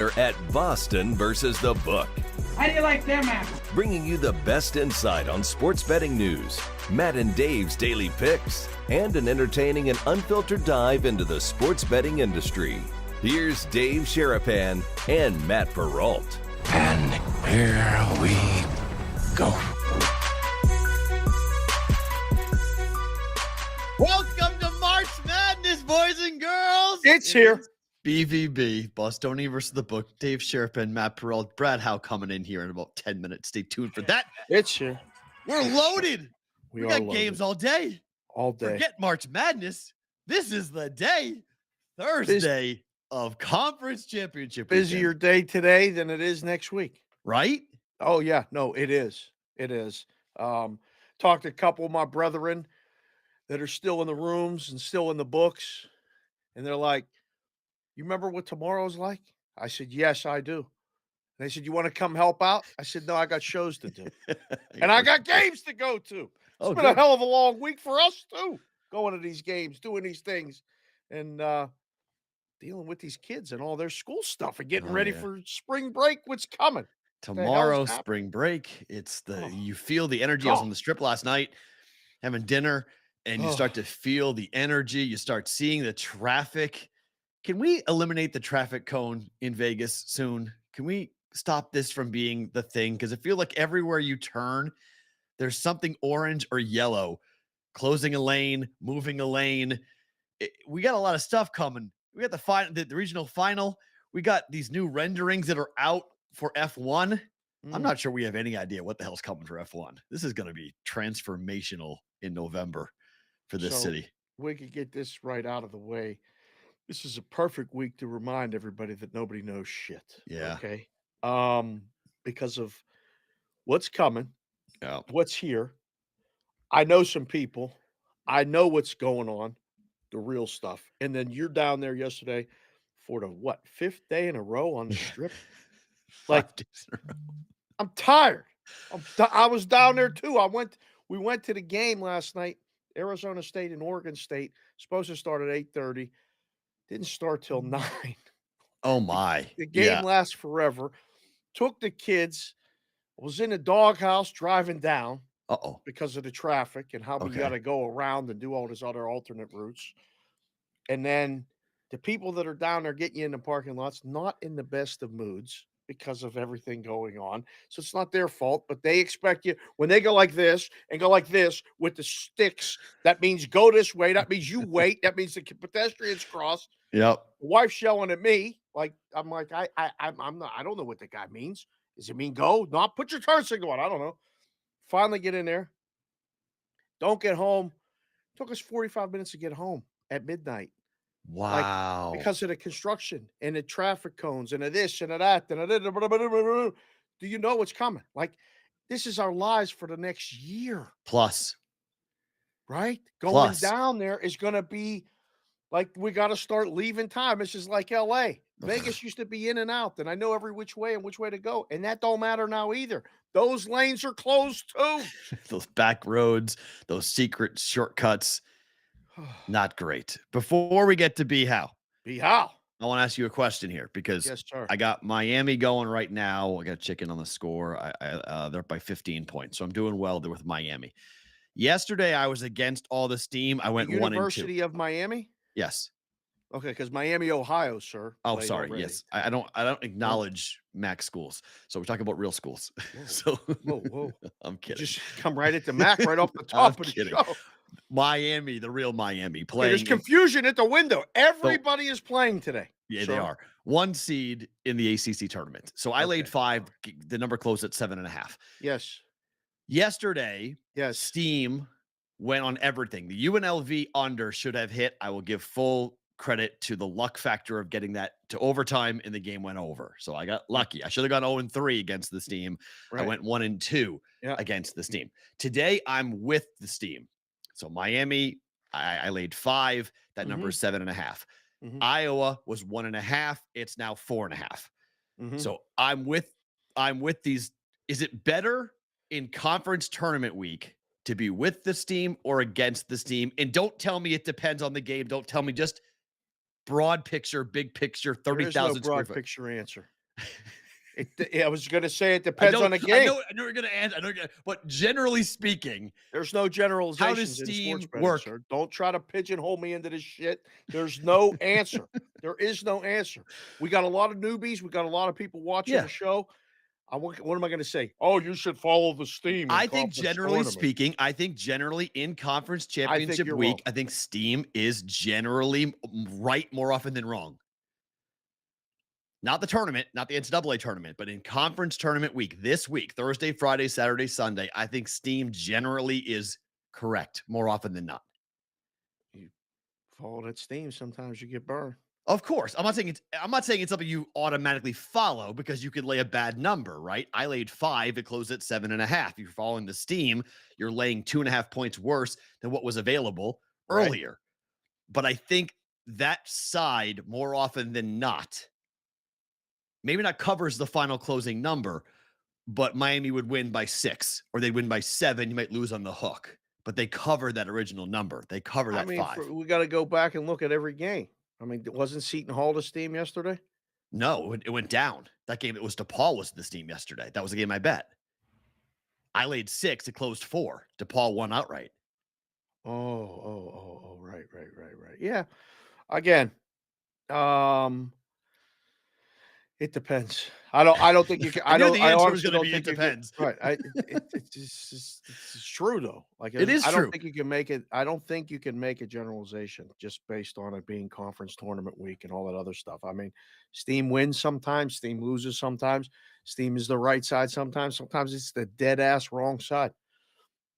at Boston versus the Book. How do you like them apples? Bringing you the best insight on sports betting news, Matt and Dave's daily picks, and an entertaining and unfiltered dive into the sports betting industry. Here's Dave Sharapan and Matt Perrault. And here we go. Welcome to March Madness, boys and girls. It's here. BVB, Bostonian versus the Book. Dave Sharapan, Matt Perrault, Brad Howe coming in here in about 10 minutes. Stay tuned for that. It's here. We're loaded. We are got loaded. games all day. All day. Forget March Madness. This is the day, Thursday of Conference Championship Busier weekend. day today than it is next week. Right? Oh, yeah. No, it is. It is. Talked to a couple of my brethren that are still in the rooms and still in the books. And they're like, you remember what tomorrow's like? I said, yes, I do. And they said, you want to come help out? I said, no, I got shows to do. And I got games to go to. It's been a hell of a long week for us, too, going to these games, doing these things, and dealing with these kids and all their school stuff and getting ready for spring break. What's coming? Tomorrow, spring break. It's you feel the energy. I was on the strip last night having dinner, and you start to feel the energy. You start seeing the traffic. Can we eliminate the traffic cone in Vegas soon? Can we stop this from being the thing? Because I feel like everywhere you turn, there's something orange or yellow, closing a lane, moving a lane. We got a lot of stuff coming. We got the regional final. We got these new renderings that are out for F1. I'm not sure we have any idea what the hell's coming for F1. This is going to be transformational in November for this city. We could get this right out of the way. This is a perfect week to remind everybody that nobody knows shit. Yeah. Okay. Because of what's coming, what's here. I know some people. I know what's going on, the real stuff. And then you're down there yesterday for the fifth day in a row on the strip? I'm tired. I was down there too. We went to the game last night, Arizona State and Oregon State. Supposed to start at 8:30. Didn't start till 9. Oh, my. The game lasts forever. Took the kids. Was in the doghouse driving down because of the traffic and how we got to go around and do all these other alternate routes. And then the people that are down there getting you in the parking lots, not in the best of moods because of everything going on. So it's not their fault, but they expect you when they go like this and go like this with the sticks. That means go this way. That means you wait. That means the pedestrians cross. Yep. The wife's yelling at me. I'm like, I'm not, I don't know what the guy means. Does it mean go? Not put your turn signal on. I don't know. Finally get in there. Don't get home. Took us 45 minutes to get home at midnight. Wow. Because of the construction and the traffic cones and the this and the that. Do you know what's coming? This is our lives for the next year. Plus. Right? Going down there is going to be we got to start leaving time. It's just like L.A. Vegas used to be in and out, and I know every which way and which way to go, and that don't matter now either. Those lanes are closed too. Those back roads, those secret shortcuts, not great. Before we get to B How, I want to ask you a question here because I got Miami going right now. I got chicken on the score. They're up by 15 points, so I'm doing well there with Miami. Yesterday, I was against all the steam. I went 1-2. University of Miami. Yes. Okay, because Miami, Ohio, sir. Oh, sorry. Already. Yes, I don't acknowledge MAC schools, so we're talking about real schools. Whoa. I'm kidding. Just come right at the MAC right off the top of the show. Miami, the real Miami, playing. There's confusion at the window. Everybody is playing today. Yeah, they are. 1 seed in the ACC tournament. So I laid 5. The number closed at 7.5. Yes. Yesterday, Steam went on everything. The UNLV under should have hit. I will give full credit to the luck factor of getting that to overtime, and the game went over. So I got lucky. I should have gone 0-3 against the Steam. Right. I went 1-2 against the Steam. Today, I'm with the Steam. So Miami, I laid 5. That number is 7.5. Iowa was 1.5. It's now 4.5. So I'm with these. Is it better in conference tournament week to be with the Steam or against the Steam? And don't tell me it depends on the game. Don't tell me, just broad picture, big picture, There is no 30,000 square broad foot. picture answer. I was going to say it depends on the game. I know you're going to answer, but generally speaking, There's no generalizations in Steam sports betting, work? sir. Don't try to pigeonhole me into this shit. There's no answer. There is no answer. We got a lot of newbies. We got a lot of people watching the show. What am I going to say? Oh, you should follow the Steam. I think generally speaking, I think generally in conference championship week, wrong. I think Steam is generally right more often than wrong. Not the tournament, not the NCAA tournament, but in conference tournament week, this week, Thursday, Friday, Saturday, Sunday, I think Steam generally is correct more often than not. You follow that Steam, sometimes you get burned. Of course. I'm not saying it's something you automatically follow because you could lay a bad number, right? I laid 5, it closed at 7.5. If you're following the Steam, you're laying 2.5 points worse than what was available earlier. But I think that side more often than not, maybe not covers the final closing number, but Miami would win by 6 or they'd win by 7. You might lose on the hook, but they cover that original number. They cover that 5. We got to go back and look at every game. I mean, wasn't Seton Hall the Steam yesterday? No, it went down. That game, it was DePaul was the Steam yesterday. That was the game I bet. I laid 6. It closed 4. DePaul won outright. Right. Yeah. Again, it depends. I don't think you can. I honestly don't think it depends. Right. It's true though. Like it is I true. don't think you can make it. I don't think you can make a generalization just based on it being conference tournament week and all that other stuff. I mean, Steam wins sometimes. Steam loses sometimes. Steam is the right side sometimes. Sometimes it's the dead ass wrong side.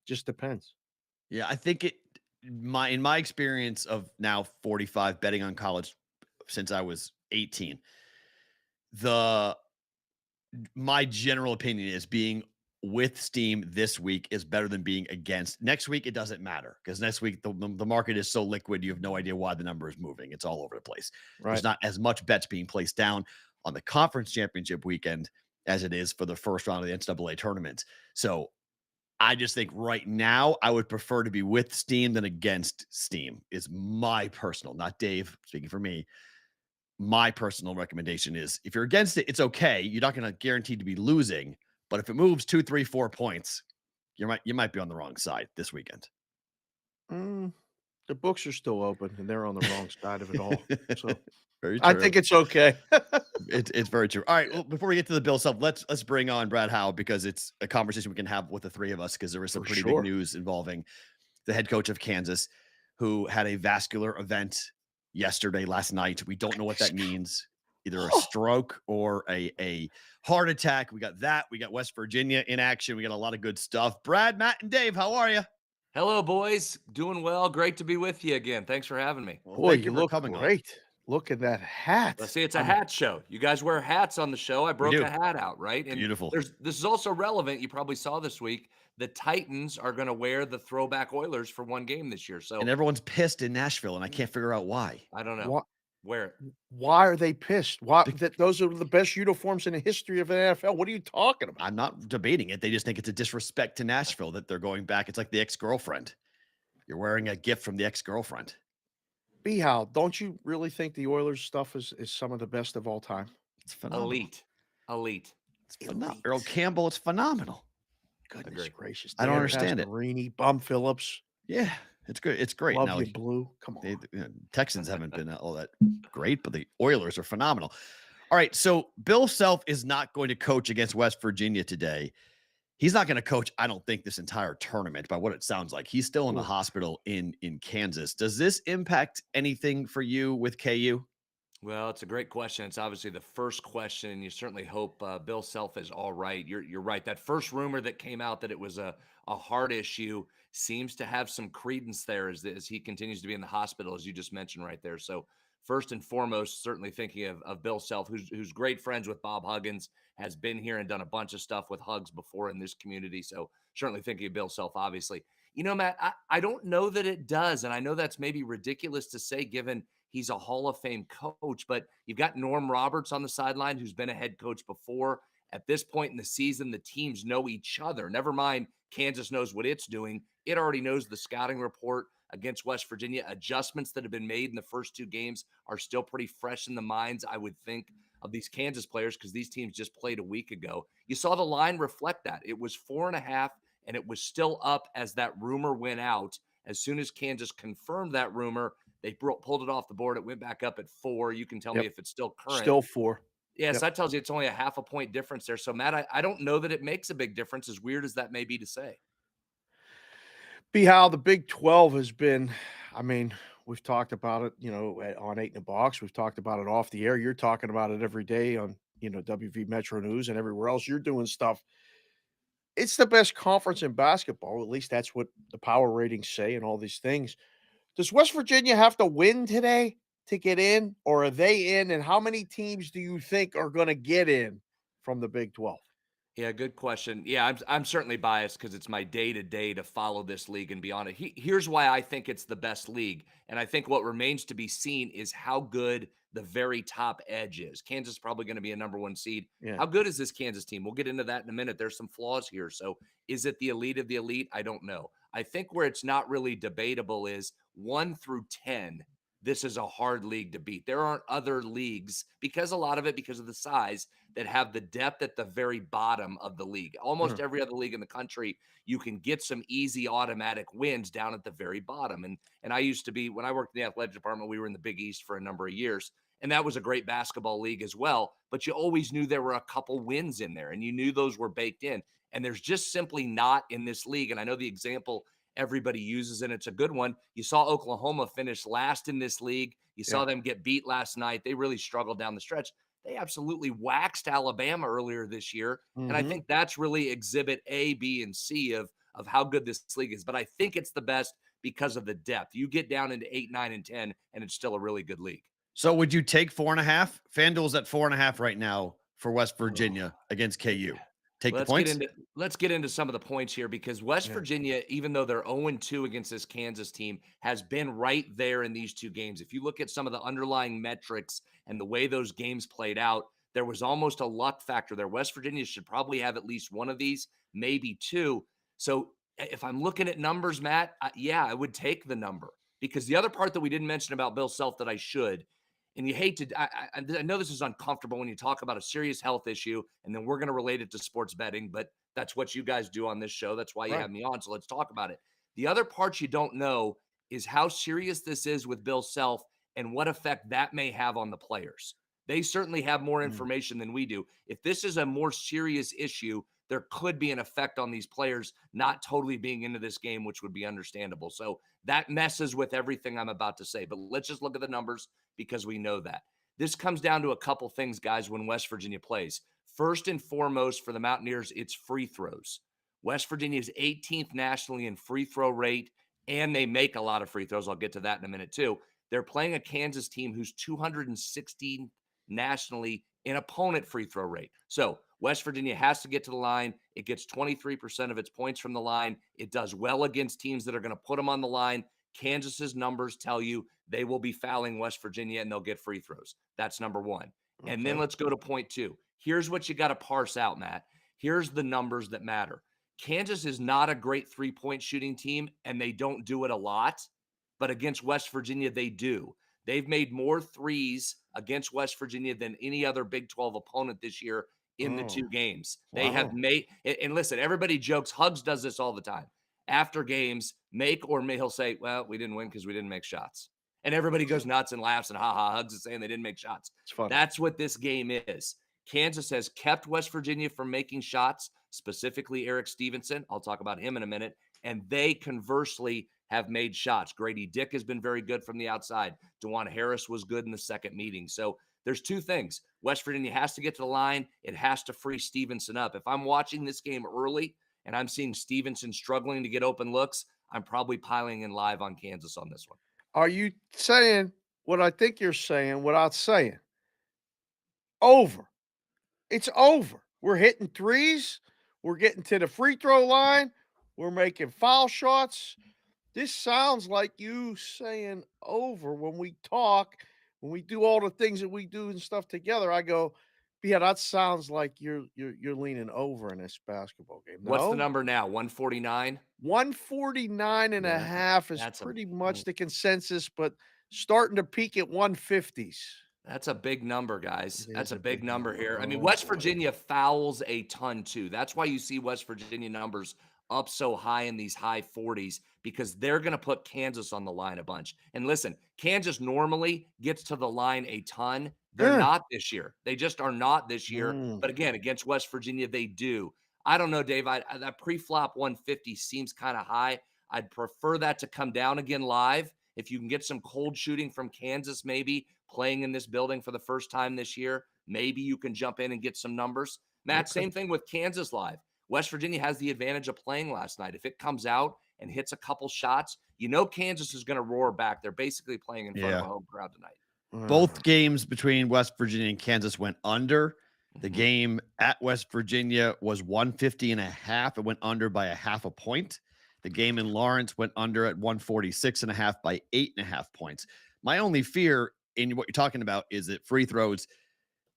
Just depends. Yeah, I think in my experience of now 45 betting on college since I was 18. My general opinion is being with Steam this week is better than being against. Next week, it doesn't matter because next week the market is so liquid, you have no idea why the number is moving. It's all over the place. Right. There's not as much bets being placed down on the conference championship weekend as it is for the first round of the NCAA tournament. So I just think right now I would prefer to be with Steam than against Steam is my personal, not Dave speaking for me. My personal recommendation is if you're against it, it's okay. You're not going to guarantee to be losing, but if it moves 2, 3, 4 points, you might be on the wrong side this weekend. The books are still open and they're on the wrong side of it all. So very true. I think it's okay. It's very true. All right. Well, before we get to the bill stuff, let's bring on Brad Howe because it's a conversation we can have with the three of us because there was some pretty big news involving the head coach of Kansas who had a vascular event last night. We don't know what that means. Either a stroke or a heart attack. We got that. We got West Virginia in action. We got a lot of good stuff. Brad, Matt, and Dave, how are you? Hello, boys. Doing well. Great to be with you again. Thanks for having me. Well, boy, you look great. Look at that hat. Let's see, it's a hat show. You guys wear hats on the show. I broke a hat out, right? And beautiful. This is also relevant. You probably saw this week. The Titans are going to wear the throwback Oilers for one game this year. So and everyone's pissed in Nashville, and I can't figure out why. I don't know. Wear it. Why are they pissed? Why? Those are the best uniforms in the history of the NFL. What are you talking about? I'm not debating it. They just think it's a disrespect to Nashville that they're going back. It's like the ex-girlfriend. You're wearing a gift from the ex-girlfriend. Hal, don't you really think the Oilers stuff is some of the best of all time? It's phenomenal. Elite. It's phenomenal. Earl Campbell, it's phenomenal. Goodness gracious. I don't understand it. Pasqualini, Bum Phillips. Yeah, it's good. It's great. Love you, Blue. Come on. Texans haven't been all that great, but the Oilers are phenomenal. All right, so Bill Self is not going to coach against West Virginia today. He's not going to coach, I don't think, this entire tournament by what it sounds like. He's still in the hospital in Kansas. Does this impact anything for you with KU? Well, it's a great question. It's obviously the first question, and you certainly hope Bill Self is all right. You're right. That first rumor that came out that it was a heart issue seems to have some credence there as he continues to be in the hospital, as you just mentioned right there. So first and foremost, certainly thinking of Bill Self, who's great friends with Bob Huggins, has been here and done a bunch of stuff with Hugs before in this community. So certainly thinking of Bill Self, obviously. You know, Matt, I don't know that it does. And I know that's maybe ridiculous to say given he's a Hall of Fame coach, but you've got Norm Roberts on the sideline who's been a head coach before. At this point in the season, the teams know each other. Never mind Kansas knows what it's doing. It already knows the scouting report. against West Virginia. Adjustments that have been made in the first 2 games are still pretty fresh in the minds, I would think, of these Kansas players because these teams just played a week ago. You saw the line reflect that. It was 4.5, and it was still up as that rumor went out. As soon as Kansas confirmed that rumor, they pulled it off the board. It went back up at 4. You can tell me if it's still current. Still 4. Yes, that tells you it's only a 0.5 point difference there. So, Matt, I don't know that it makes a big difference, as weird as that may be to say. Be how the Big 12 has been. I mean, we've talked about it, on 8 in the Box. We've talked about it off the air. You're talking about it every day on, WV Metro News and everywhere else. You're doing stuff. It's the best conference in basketball. At least that's what the power ratings say and all these things. Does West Virginia have to win today to get in, or are they in? And how many teams do you think are going to get in from the Big 12? Yeah, good question. Yeah, I'm certainly biased because it's my day-to-day to follow this league and be on it. Here's why I think it's the best league, and I think what remains to be seen is how good the very top edge is. Kansas is probably going to be a number 1 seed. Yeah. How good is this Kansas team? We'll get into that in a minute. There's some flaws here. So is it the elite of the elite? I don't know. I think where it's not really debatable is 1 through 10. This is a hard league to beat. There aren't other leagues, because a lot of it, because of the size, that have the depth at the very bottom of the league. Almost every other league in the country, you can get some easy automatic wins down at the very bottom. And I used to be, when I worked in the athletic department, we were in the Big East for a number of years. And that was a great basketball league as well. But you always knew there were a couple wins in there, and you knew those were baked in. And there's just simply not in this league. And I know the example everybody uses, and it's a good one. You saw Oklahoma finish last in this league. You saw them get beat last night. They really struggled down the stretch. They absolutely waxed Alabama earlier this year. And I think that's really exhibit A, B, and C of how good this league is. But I think it's the best because of the depth. You get down into 8, 9, and 10, and it's still a really good league. So would you take 4.5? FanDuel's at 4.5 right now for West Virginia against KU. Take the points. Let's get into some of the points here, because West Virginia, even though they're 0-2 against this Kansas team, has been right there in these 2 games. If you look at some of the underlying metrics and the way those games played out, there was almost a luck factor there. West Virginia should probably have at least one of these, maybe 2. So if I'm looking at numbers, Matt, I would take the number, because the other part that we didn't mention about Bill Self that I should, and you hate to, I know this is uncomfortable when you talk about a serious health issue, and then we're going to relate it to sports betting, but that's what you guys do on this show. That's why you have me on. So let's talk about it. The other part you don't know is how serious this is with Bill Self and what effect that may have on the players. They certainly have more information than we do. If this is a more serious issue, there could be an effect on these players not totally being into this game, which would be understandable. So that messes with everything I'm about to say. But let's just look at the numbers, because we know that. This comes down to a couple things, guys, when West Virginia plays. First and foremost, for the Mountaineers, it's free throws. West Virginia is 18th nationally in free throw rate, and they make a lot of free throws. I'll get to that in a minute, too. They're playing a Kansas team who's 216th nationally in opponent free throw rate. So West Virginia has to get to the line. It gets 23% of its points from the line. It does well against teams that are going to put them on the line. Kansas's numbers tell you they will be fouling West Virginia and they'll get free throws. That's number 1. Okay. And then let's go to point 2. Here's what you got to parse out, Matt. Here's the numbers that matter. Kansas is not a great 3-point shooting team, and they don't do it a lot. But against West Virginia, they do. They've made more threes against West Virginia than any other Big 12 opponent this year in the 2 games. They have made, and listen, everybody jokes, Hugs does this all the time. After games, he'll say, well, we didn't win because we didn't make shots. And everybody goes nuts and laughs, and Hugs is saying they didn't make shots. It's funny. That's what this game is. Kansas has kept West Virginia from making shots, specifically Eric Stevenson. I'll talk about him in a minute. And they conversely have made shots. Grady Dick has been very good from the outside. DeJuan Harris was good in the second meeting. So there's 2 things. West Virginia has to get to the line. It has to free Stevenson up. If I'm watching this game early and I'm seeing Stevenson struggling to get open looks, I'm probably piling in live on Kansas on this one. Are you saying what I think you're saying without saying? Over. It's over. We're hitting threes. We're getting to the free throw line. We're making foul shots. This sounds like you saying over when we talk, when we do all the things that we do and stuff together. I go, Yeah, that sounds like you're leaning over in this basketball game. What's the No? number now? 149? 149 and a Yeah, half is that's a pretty much the consensus, but starting to peak at 150s. That's a big number, guys. It That's is a a big big number number. here. I mean, Oh, West boy. Virginia fouls a ton too. That's why you see West Virginia numbers up so high in these high 40s because they're going to put Kansas on the line a bunch. And listen, Kansas normally gets to the line a ton. They're Eh. not this year. They just are not this year. Mm. But again, against West Virginia, they do. I don't know, Dave. That pre-flop 150 seems kind of high. I'd prefer that to come down again live. If you can get some cold shooting from Kansas, maybe playing in this building for the first time this year, maybe you can jump in and get some numbers. Matt, Okay. same thing with Kansas live. West Virginia has the advantage of playing last night. If it comes out and hits a couple shots, you know Kansas is going to roar back. They're basically playing in front of a home crowd tonight. Both games between West Virginia and Kansas went under. The Mhm. game at West Virginia was 150 and a half. It went under by a half a point. The game in Lawrence went under at 146 and a half by 8.5 points. My only fear in what you're talking about is that free throws,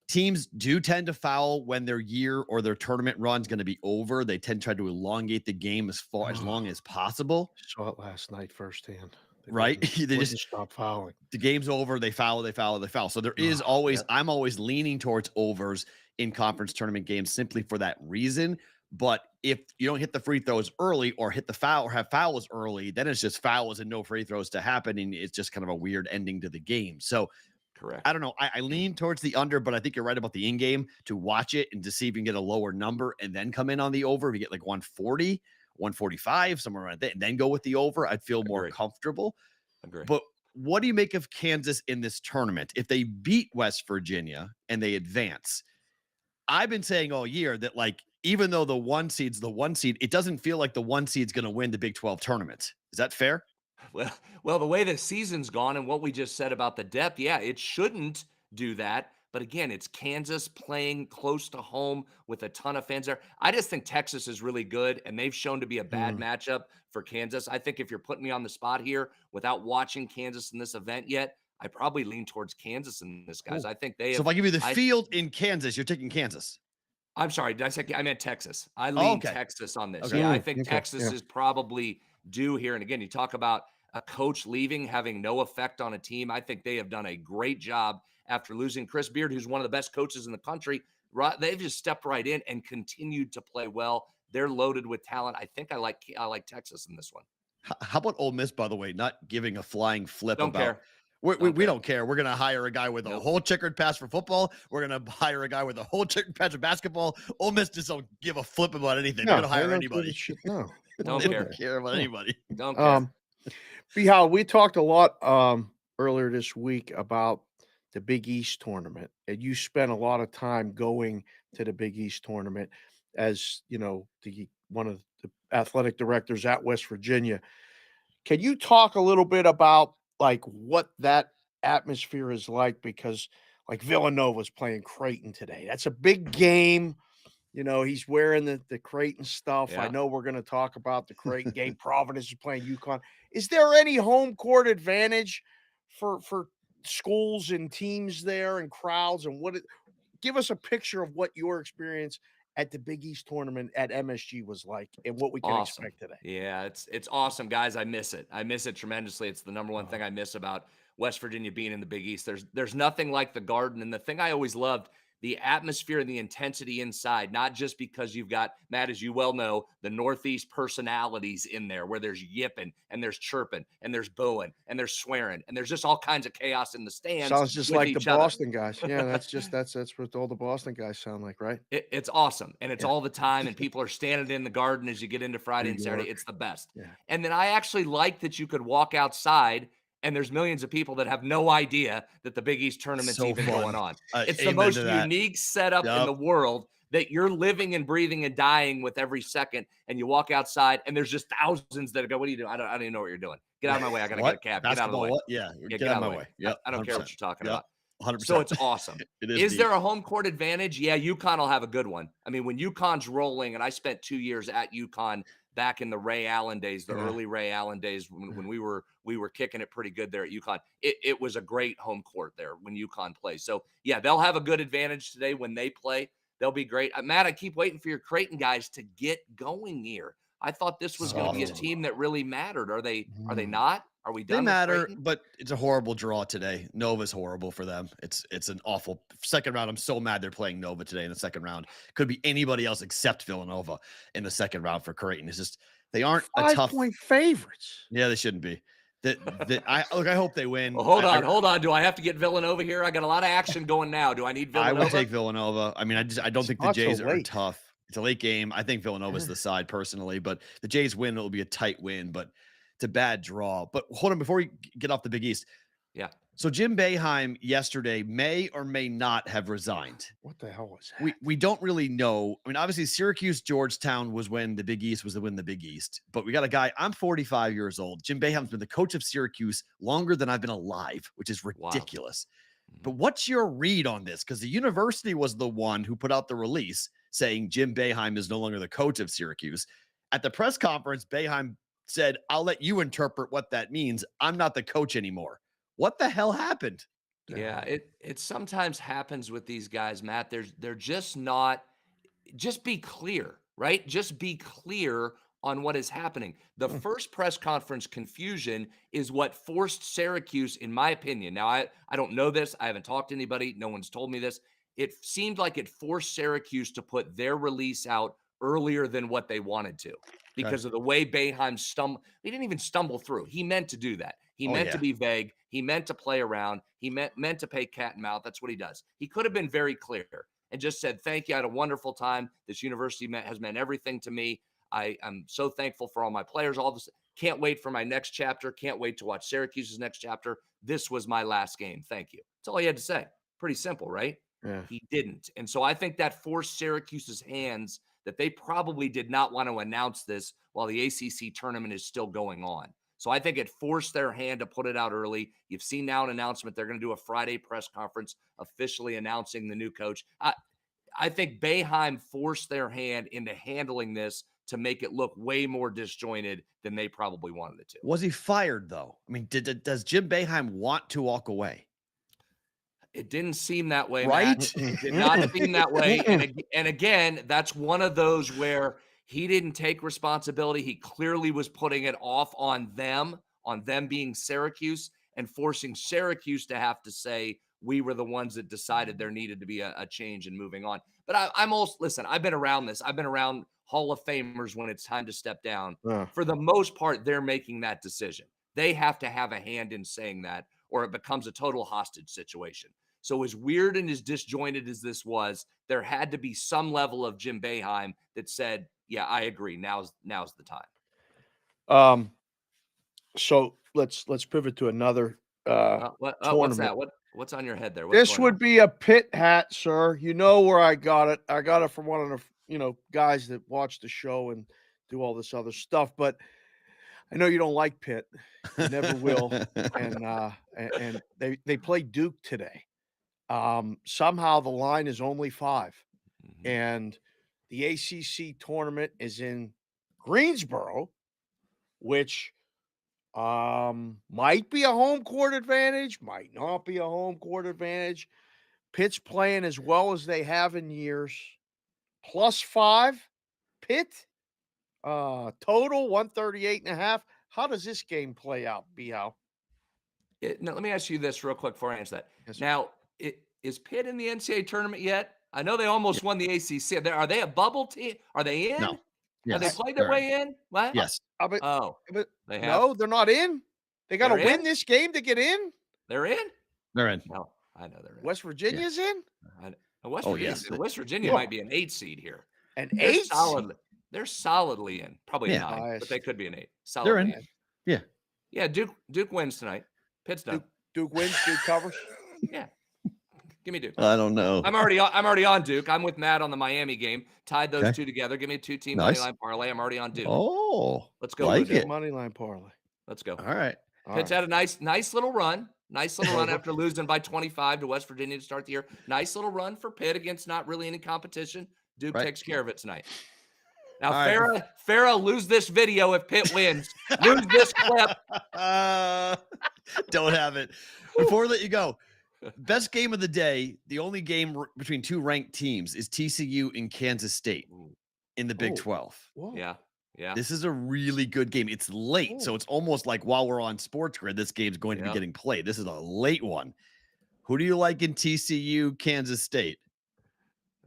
teams do tend to foul when their year or their tournament run is going to be over. They tend to try to elongate the game as long as possible. Saw it last night firsthand. They Right? wouldn't- They wouldn't just stop fouling. the game's over, they foul, they foul, they foul. So there is always, I'm always leaning towards overs in conference tournament games simply for that reason. But if you don't hit the free throws early or hit the foul or have fouls early, then it's just fouls and no free throws to happen. And it's just kind of a weird ending to the game. So Correct. I don't know. I lean towards the under, but I think you're right about the in game to watch it and to see if you can get a lower number and then come in on the over. If you get like 140, 145, somewhere around there, and then go with the over, I'd feel more comfortable. Agree. But what do you make of Kansas in this tournament? If they beat West Virginia and they advance, I've been saying all year that, like, even though the one seed's the one seed, it doesn't feel like the one seed's going to win the Big 12 tournament. Is that fair? Well, the way the season's gone and what we just said about the depth, yeah, it shouldn't do that. But again, it's Kansas playing close to home with a ton of fans there. I just think Texas is really good, and they've shown to be a bad matchup for Kansas. I think if you're putting me on the spot here without watching Kansas in this event yet, I probably lean towards Kansas in this, guys. I think they have. So if I give you the field in Kansas, you're taking Kansas. I'm sorry. Did I say I meant Texas? I lean Texas on this. Yeah, I think Texas is probably due here. And again, you talk about a coach leaving, having no effect on a team. I think they have done a great job after losing Chris Beard, who's one of the best coaches in the country. They've just stepped right in and continued to play well. They're loaded with talent. I think I like Texas in this one. How about Ole Miss, by the way, not giving a flying flip Don't about care. We don't care. We're going to hire a guy with a whole checkered pass for football. We're going to hire a guy with a whole checkered pass for basketball. Ole Miss just don't give a flip about anything. They're going to hire anybody. No, Don't care about anybody. Don't care. How we talked a lot earlier this week about the Big East tournament, and you spent a lot of time going to the Big East tournament as, you know, one of the athletic directors at West Virginia. Can you talk a little bit about like what that atmosphere is like? Because like Villanova's playing Creighton today. That's a big game. You know, he's wearing the Creighton stuff. Yeah. I know we're going to talk about the Creighton game. Providence is playing UConn. Is there any home court advantage for schools and teams there and crowds? And give us a picture of what your experience at the Big East tournament at MSG was like and what we can expect today. Yeah, it's awesome, guys. I miss it. I miss it tremendously. It's the number one thing I miss about West Virginia being in the Big East. There's nothing like the Garden. And the thing I always loved, the atmosphere and the intensity inside, not just because you've got, Matt, as you well know, the Northeast personalities in there where there's yipping and there's chirping and there's booing and there's swearing and there's just all kinds of chaos in the stands. Sounds just like the other. Boston guys. Yeah, that's what all the Boston guys sound like, right? It's awesome. And it's all the time. And people are standing in the Garden as you get into Friday and Saturday. It's the best. Yeah. And then I actually like that you could walk outside and there's millions of people that have no idea that the Big East tournament's even going on. It's the most unique setup in the world that you're living and breathing and dying with every second. And you walk outside and there's just thousands that go, what are you doing? I don't even know what you're doing. Get out of my way. I got to get a cab. Get out of the way. Yeah. Get out of my way. Yep. I don't care what you're talking about. 100%. So it's awesome. Is there a home court advantage? Yeah, UConn will have a good one. I mean, when UConn's rolling, and I spent 2 years at UConn back in the Ray Allen days, the early Ray Allen days when we were kicking it pretty good there at UConn. It was a great home court there when UConn plays. So yeah, they'll have a good advantage today when they play. They'll be great. Matt, I keep waiting for your Creighton guys to get going here. I thought this was going to be a team that really mattered. Are they not? Are we done? They matter, with but it's a horrible draw today. Nova's horrible for them. It's an awful second round. I'm so mad they're playing Nova today in the second round. Could be anybody else except Villanova in the second round for Creighton. It's just they aren't a tough 5-point favorites. Yeah, they shouldn't be. I hope they win. Well, hold on. Do I have to get Villanova here? I got a lot of action going now. Do I need Villanova? I would take Villanova. I mean, I don't think the Jays are tough. It's a late game. I think Villanova's the side personally, but the Jays win. It'll be a tight win, but it's a bad draw. But hold on, before we get off the Big East. Yeah. So Jim Boeheim yesterday may or may not have resigned. What the hell was that? We don't really know. I mean, obviously Syracuse, Georgetown was when the Big East was to win the Big East. But we got a guy, I'm 45 years old. Jim Boeheim's been the coach of Syracuse longer than I've been alive, which is ridiculous. Wow. But what's your read on this? Because the university was the one who put out the release saying Jim Boeheim is no longer the coach of Syracuse. At the press conference, Boeheim said, I'll let you interpret what that means. I'm not the coach anymore. What the hell happened? Yeah, it sometimes happens with these guys, Matt. They're just not. Just be clear, right? Just be clear on what is happening. The first press conference confusion is what forced Syracuse, in my opinion. Now, I don't know this. I haven't talked to anybody. No one's told me this. It seemed like it forced Syracuse to put their release out earlier than what they wanted to because of the way Boeheim stumbled. He didn't even stumble through. He meant to do that. He meant to be vague. He meant to play around. He meant to play cat and mouse. That's what he does. He could have been very clear and just said, thank you. I had a wonderful time. This university has meant everything to me. I'm so thankful for all my players. All this. Can't wait for my next chapter. Can't wait to watch Syracuse's next chapter. This was my last game. Thank you. That's all he had to say. Pretty simple, right? Yeah. He didn't. And so I think that forced Syracuse's hands that they probably did not want to announce this while the ACC tournament is still going on. So I think it forced their hand to put it out early. You've seen now an announcement. They're going to do a Friday press conference officially announcing the new coach. I think Boeheim forced their hand into handling this to make it look way more disjointed than they probably wanted it to. Was he fired, though? I mean, does Jim Boeheim want to walk away? It didn't seem that way, right? Matt. It did not seem that way. And again, that's one of those where he didn't take responsibility. He clearly was putting it off on them being Syracuse and forcing Syracuse to have to say, we were the ones that decided there needed to be a change and moving on. But listen, I've been around this. I've been around Hall of Famers when it's time to step down. For the most part, they're making that decision. They have to have a hand in saying that, or it becomes a total hostage situation. So as weird and as disjointed as this was, there had to be some level of Jim Boeheim that said, yeah, I agree. Now's the time. So let's pivot to another what's that? What's on your head there? This would be a Pitt hat, sir. You know where I got it. I got it from one of the guys that watch the show and do all this other stuff. But I know you don't like Pitt. You never will. And they play Duke today. Somehow the line is only 5. Mm-hmm. And the ACC tournament is in Greensboro, which might be a home court advantage, might not be a home court advantage. Pitt's playing as well as they have in years. +5. Pitt, total 138.5. How does this game play out, Boeheim? Now, let me ask you this real quick before I answer that. Yes, now, is Pitt in the NCAA tournament yet? I know they almost won the ACC. Are they a bubble team? Are they in? No. Yes, have they played their way in? What? Yes. But they have? No, they're not in. They got to win this game to get in. They're in? They're in. No, I know they're in. West Virginia's in? West Virginia might be an 8 seed here. An 8? They're solidly in. Probably a 9, Nice. but they could be an 8. They're in. Yeah. Yeah, Duke wins tonight. Pitt's done. Duke wins, Duke covers. Yeah. Give me Duke. I don't know. I'm already on Duke. I'm with Matt on the Miami game. Tied those two together. Give me a 2-team money line parlay. I'm already on Duke. Oh, let's go. Like it. Money line parlay. Let's go. All right. Pitt's had a nice little run. Nice little run after losing by 25 to West Virginia to start the year. Nice little run for Pitt against not really any competition. Duke takes care of it tonight. Now, All right. Farra, lose this video if Pitt wins. Lose this clip. Don't have it. Before we let you go, best game of the day, the only game between two ranked teams is TCU and Kansas State in the Big Oh. 12. Whoa. Yeah. This is a really good game. It's late, so it's almost like while we're on Sports Grid, this game's going to be getting played. This is a late one. Who do you like in TCU, Kansas State?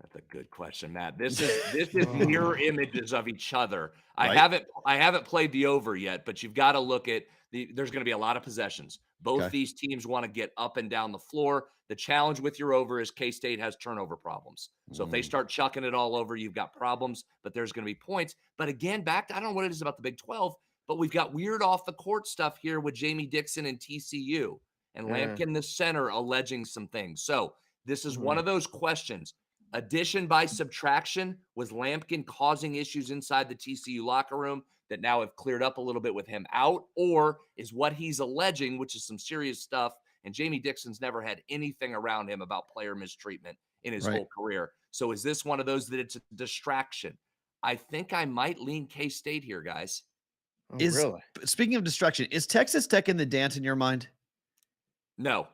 That's a good question, Matt. This is mirror images of each other. Right. I haven't played the over yet, but you've got to look at there's going to be a lot of possessions. Both these teams want to get up and down the floor. The challenge with your over is K-State has turnover problems. So if they start chucking it all over, you've got problems, but there's going to be points. But again, I don't know what it is about the Big 12, but we've got weird off the court stuff here with Jamie Dixon and TCU and Lampkin, the center, alleging some things. So this is one of those questions. Addition by subtraction, was Lampkin causing issues inside the TCU locker room that now have cleared up a little bit with him out? Or is what he's alleging, which is some serious stuff, and Jamie Dixon's never had anything around him about player mistreatment in his whole career. So is this one of those that it's a distraction? I think I might lean K-State here, guys. Oh, really? Speaking of distraction, is Texas Tech in the dance in your mind? No.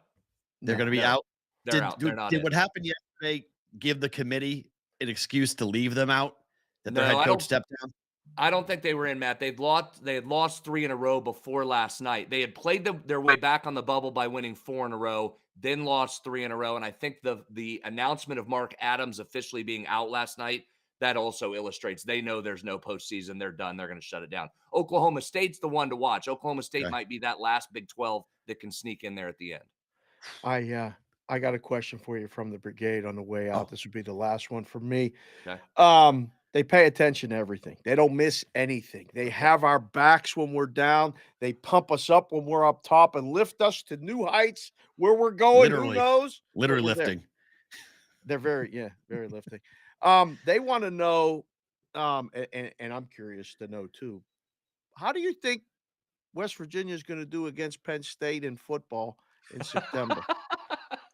They're going to be out? They're out. They're not Did what happened yesterday give the committee an excuse to leave them out? That their No, head coach stepped down? I don't think they were in, Matt. They had lost 3 in a row before last night. They had played their way back on the bubble by winning 4 in a row, then lost 3 in a row. And I think the announcement of Mark Adams officially being out last night, that also illustrates they know there's no postseason. They're done. They're going to shut it down. Oklahoma State's the one to watch. Oklahoma State might be that last Big 12 that can sneak in there at the end. I got a question for you from the brigade on the way out. This would be the last one for me. Okay. They pay attention to everything. They don't miss anything. They have our backs when we're down. They pump us up when we're up top and lift us to new heights where we're going. Literally. Who knows? Literally lifting. They're very lifting. They want to know, and I'm curious to know too. How do you think West Virginia is going to do against Penn State in football in September?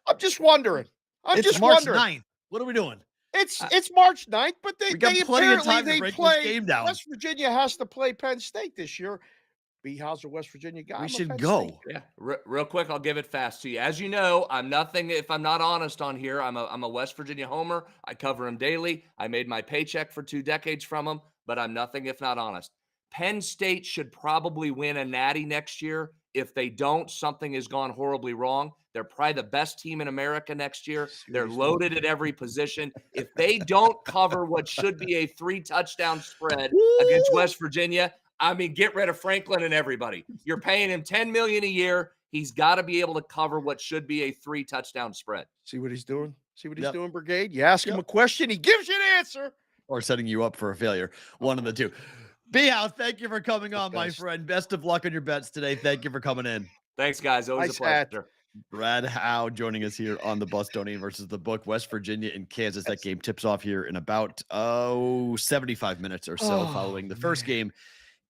I'm just wondering. It's March 9th. What are we doing? It's March 9th, but they got plenty of time to break this game down. West Virginia has to play Penn State this year. B. How's a West Virginia guy? We should go. Yeah, real quick, I'll give it fast to you. As you know, I'm nothing if I'm not honest on here. I'm a West Virginia homer. I cover them daily. I made my paycheck for 2 decades from them, but I'm nothing if not honest. Penn State should probably win a natty next year. If they don't, something has gone horribly wrong. They're probably the best team in America next year. They're loaded at every position. If they don't cover what should be a 3-touchdown spread against West Virginia, I mean, get rid of Franklin and everybody. You're paying him $10 million a year. He's got to be able to cover what should be a 3-touchdown spread. See what he's doing? See what he's doing, Brigade? You ask him a question, he gives you an answer. Or setting you up for a failure. One of the two. B-Howe, thank you for coming on, my friend. Best of luck on your bets today. Thank you for coming in. Thanks, guys. Always a pleasure. Brad Howe joining us here on the Bostonian versus the Book. West Virginia and Kansas. That game tips off here in about 75 minutes or so following the first game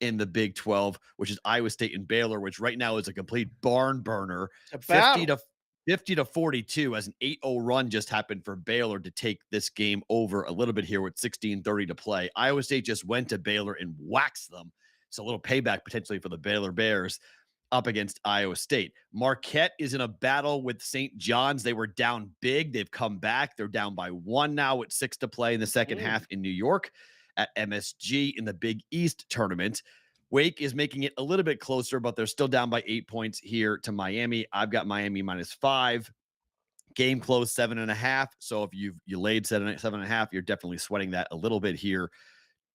in the Big 12, which is Iowa State and Baylor, which right now is a complete barn burner. 50 to 42 as an 8-0 run just happened for Baylor to take this game over a little bit here with 16:30 to play. Iowa State just went to Baylor and waxed them. So a little payback potentially for the Baylor Bears up against Iowa State. Marquette is in a battle with St. John's. They were down big. They've come back. They're down by 1 now with 6 to play in the second half in New York at MSG in the Big East tournament. Wake is making it a little bit closer, but they're still down by 8 points here to Miami. I've got Miami -5. Game close 7.5. So if you laid 7.5, you're definitely sweating that a little bit here.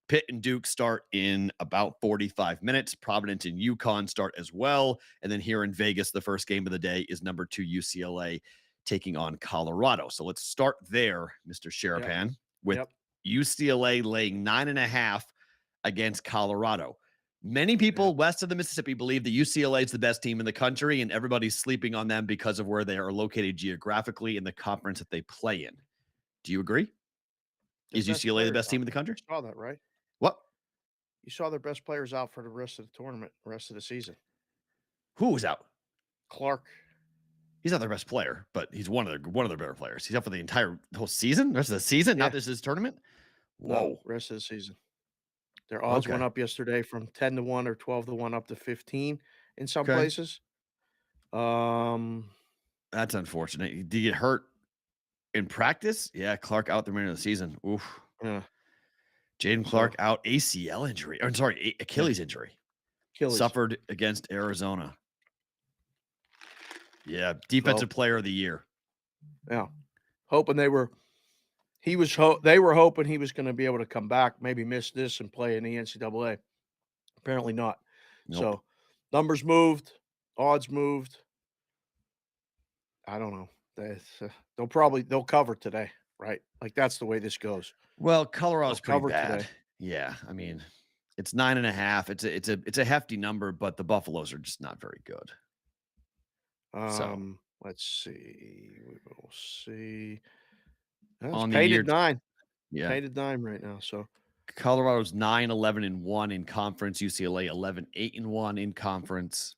Pitt and Duke start in about 45 minutes. Providence and UConn start as well. And then here in Vegas, the first game of the day is number 2 UCLA taking on Colorado. So let's start there, Mr. Sharapan, with UCLA laying 9.5 against Colorado. Many people west of the Mississippi believe that UCLA is the best team in the country, and everybody's sleeping on them because of where they are located geographically in the conference that they play in. Do you agree? Is UCLA the best team in the country? You saw that, right? What? You saw their best players out for the rest of the tournament, the rest of the season. Who was out? Clark. He's not their best player, but he's one of their better players. He's out for the whole season, rest of the season, not this tournament. Whoa, no, rest of the season. Their odds went Okay. up yesterday from 10-1 or 12-1 up to 15 in some Okay. places. Um, That's unfortunate. Did you get hurt in practice? Yeah, Clark out the remainder of the season. Oof. yeah, Jaden so Clark out ACL injury. Or sorry, yeah, Achilles injury. Achilles. Suffered against Arizona. Yeah, So defensive player of the year. yeah, hoping they were hoping he was going to be able to come back, maybe miss this and play in the NCAA. Apparently not. Nope. So numbers moved, odds moved. I don't know. They'll cover today, right? Like that's the way this goes. Well, They'll Colorado's pretty cover bad. today. Yeah, I mean, it's 9.5. It's a hefty number, but the Buffaloes are just not very good. So Let's see. We will see. It's on the year, painted 9. yeah, Painted 9 right now. So Colorado's 9-11-1 in conference. UCLA 11-8-1 in conference.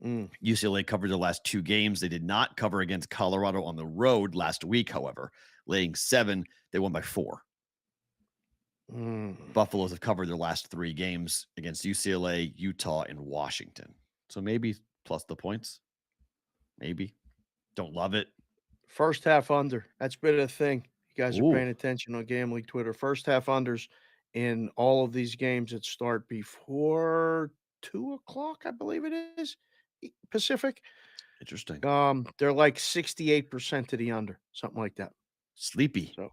mm, UCLA covered their last 2 games. They did not cover against Colorado on the road last week, however, laying 7. They won by 4. mm. Buffaloes have covered their last 3 games against UCLA, Utah, and Washington. So maybe plus the points. Maybe. Don't love it. First half under. That's been a thing. You guys are Ooh, paying attention on gambling Twitter. First half unders in all of these games that start before 2 o'clock, I believe it is, Pacific. interesting. They're like 68% to the under, something like that. Sleepy. So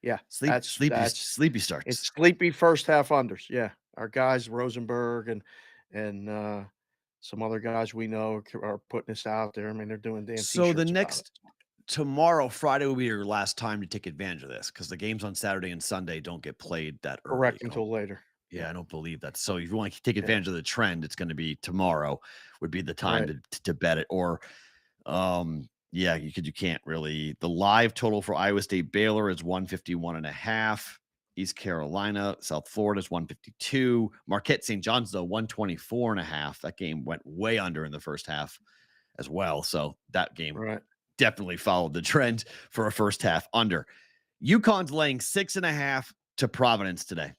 yeah, that's Sleepy starts. it's sleepy first half unders. Yeah. Our guys, Rosenberg and some other guys we know are putting this out there. I mean, they're doing damn So the t-shirts about it. next tomorrow, Friday will be your last time to take advantage of this because the games on Saturday and Sunday don't get played that early. Correct until later. Yeah, I don't believe that. So if you want to take Yeah. advantage of the trend, it's going to be tomorrow would be the time Right. to bet it. Or yeah, you can't really. The live total for Iowa State Baylor is 151.5. East Carolina, South Florida is 152. Marquette St. John's, though, 124.5. That game went way under in the first half as well. So that game Right. definitely followed the trend for a first half under. UConn's laying 6.5 to Providence today.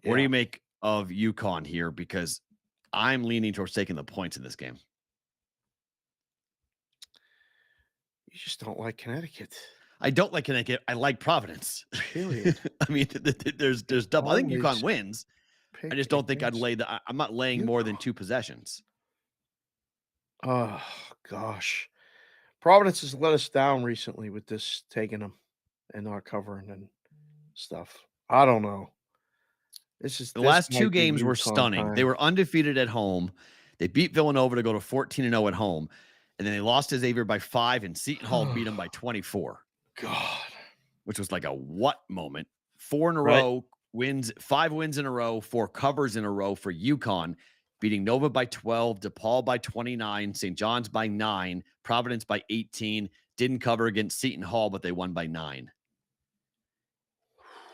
What do Yeah. you make of UConn here? Because I'm leaning towards taking the points in this game. You just don't like Connecticut. I don't like Connecticut. I like Providence. Period. I mean, there's double. I think UConn Always wins. I pick just don't think I'd against lay I'm not laying more than UConn. 2 possessions. Oh gosh. Providence has let us down recently with this taking them and not covering and stuff. I don't know. The This last 2 might be games were UConn stunning. They time. were undefeated at home. They beat Villanova to go to 14-0 at home. And then they lost to Xavier by 5, and Seton Hall beat them by 24, God. which was like a what moment. 4 in a Right. row, 5 wins in a row, 4 covers in a row for UConn, beating Nova by 12, DePaul by 29, St. John's by 9, Providence by 18. Didn't cover against Seton Hall, but they won by 9.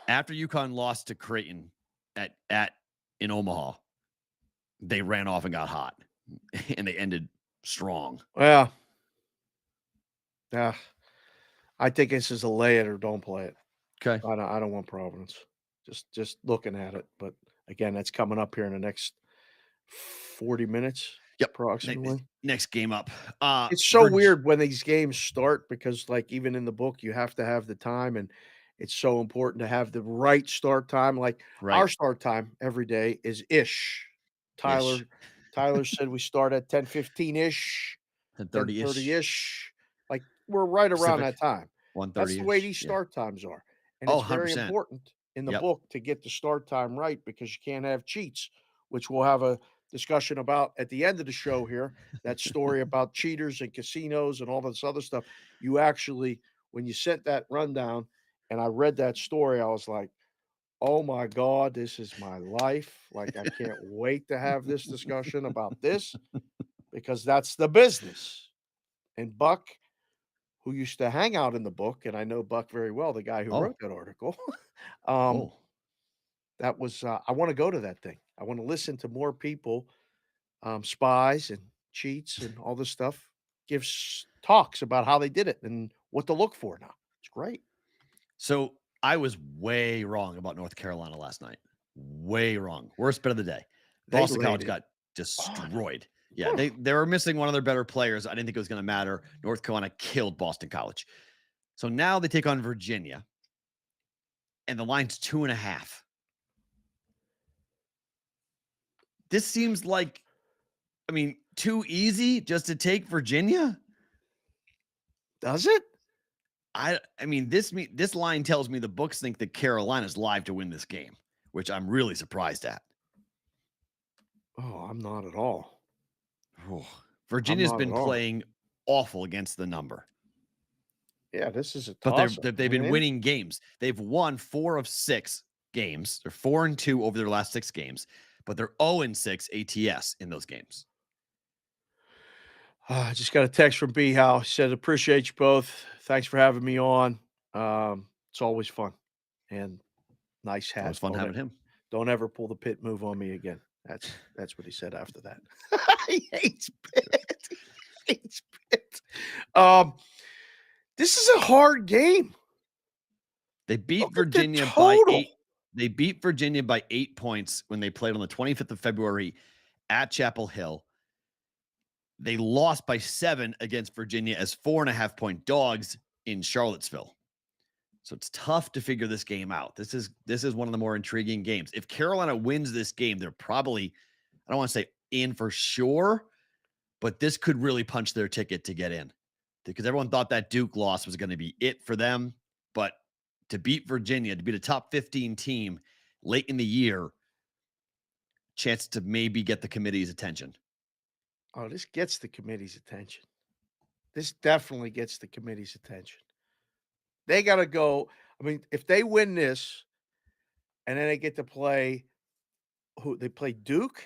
After UConn lost to Creighton in Omaha, they ran off and got hot, and they ended strong. Well, yeah. I think this is a lay it or don't play it. Okay. I don't want Providence. Just looking at it. But again, that's coming up here in the next 40 minutes. Yep. Approximately. Next game up. It's so weird when these games start because, like, even in the book, you have to have the time, and it's so important to have the right start time. Like our start time every day is ish. Tyler said we start at 10:15 ish, 10:30 ish. Like we're right around that time. 1:30. That's the way these start times are, and Oh, it's very 100%. important in the Yep. book to get the start time right because you can't have cheats, which we'll have a discussion about at the end of the show here. That story about cheaters and casinos and all this other stuff. You actually, when you sent that rundown and I read that story, I was like, oh my God, this is my life. Like, I can't wait to have this discussion about this because that's the business. And Buck, who used to hang out in the book, and I know Buck very well, the guy who wrote that article, that was, I want to go to that thing. I want to listen to more people, spies and cheats and all this stuff, gives talks about how they did it and what to look for now. It's great. So I was way wrong about North Carolina last night. Way wrong. Worst bet of the day. They Boston laid College it got on. destroyed. Yeah, Whew. they were missing one of their better players. I didn't think it was going to matter. North Carolina killed Boston College. So now they take on Virginia, and the line's 2.5. This seems like, too easy just to take Virginia. Does it? This line tells me the books think that Carolina's live to win this game, which I'm really surprised at. Oh, I'm not at all. Oh, Virginia's not been at all. playing awful against the number, Yeah, this is a but toss-up, they've been man. winning games. They've won 4 of 6 games. They're 4-2 over their last 6 games, but they're 0-6 ATS in those games. I just got a text from B How. He said, appreciate you both. Thanks for having me on. It's always fun. And nice hat. It was fun having him. Don't ever pull the Pitt move on me again. That's what he said after that. He hates Pitt. He hates Pitt. This is a hard game. They beat Look at the Virginia by total. 8. They beat Virginia by 8 points when they played on the 25th of February at Chapel Hill. They lost by 7 against Virginia as 4.5-point dogs in Charlottesville. So it's tough to figure this game out. This is one of the more intriguing games. If Carolina wins this game, they're probably, I don't want to say in for sure, but this could really punch their ticket to get in, because everyone thought that Duke loss was going to be it for them. But to beat Virginia, to beat a top 15 team late in the year, chance to maybe get the committee's attention. Oh, this gets the committee's attention. This definitely gets the committee's attention. They got to go. If they win this and then they get to play they play Duke.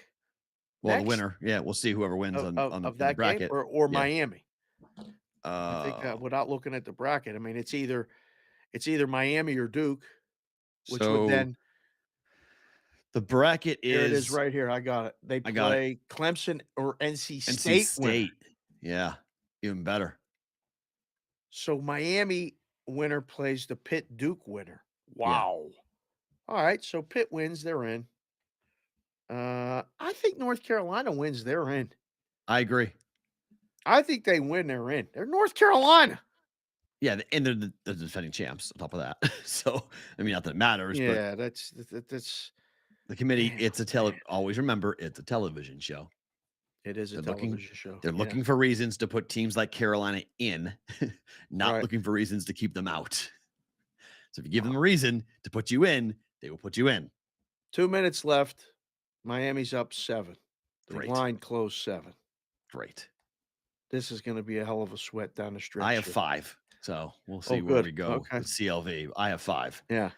Well, next? the winner. Yeah, we'll see whoever wins on of the that bracket. game or Yeah. Miami. I think without looking at the bracket, it's either Miami or Duke, which would then. The bracket is. Here it is right here. I got it. They play Clemson or NC State. Winner. Yeah, even better. So Miami winner plays the Pitt Duke winner. Wow. Yeah. All right. So Pitt wins, they're in. I think North Carolina wins, they're in. I agree. I think they win, they're in. They're North Carolina. Yeah, and they're the defending champs on top of that. So, not that it matters. Yeah, but that's the committee. Man, always remember, it's a television show. It is a television show. They're looking for reasons to put teams like Carolina in, not looking for reasons to keep them out. So if you give them a reason to put you in, they will put you in. 2 minutes left. Miami's up 7. The Great. line closed 7. Great. This is going to be a hell of a sweat down the stretch. I have 5. So we'll see where we go with CLV. I have 5. Yeah.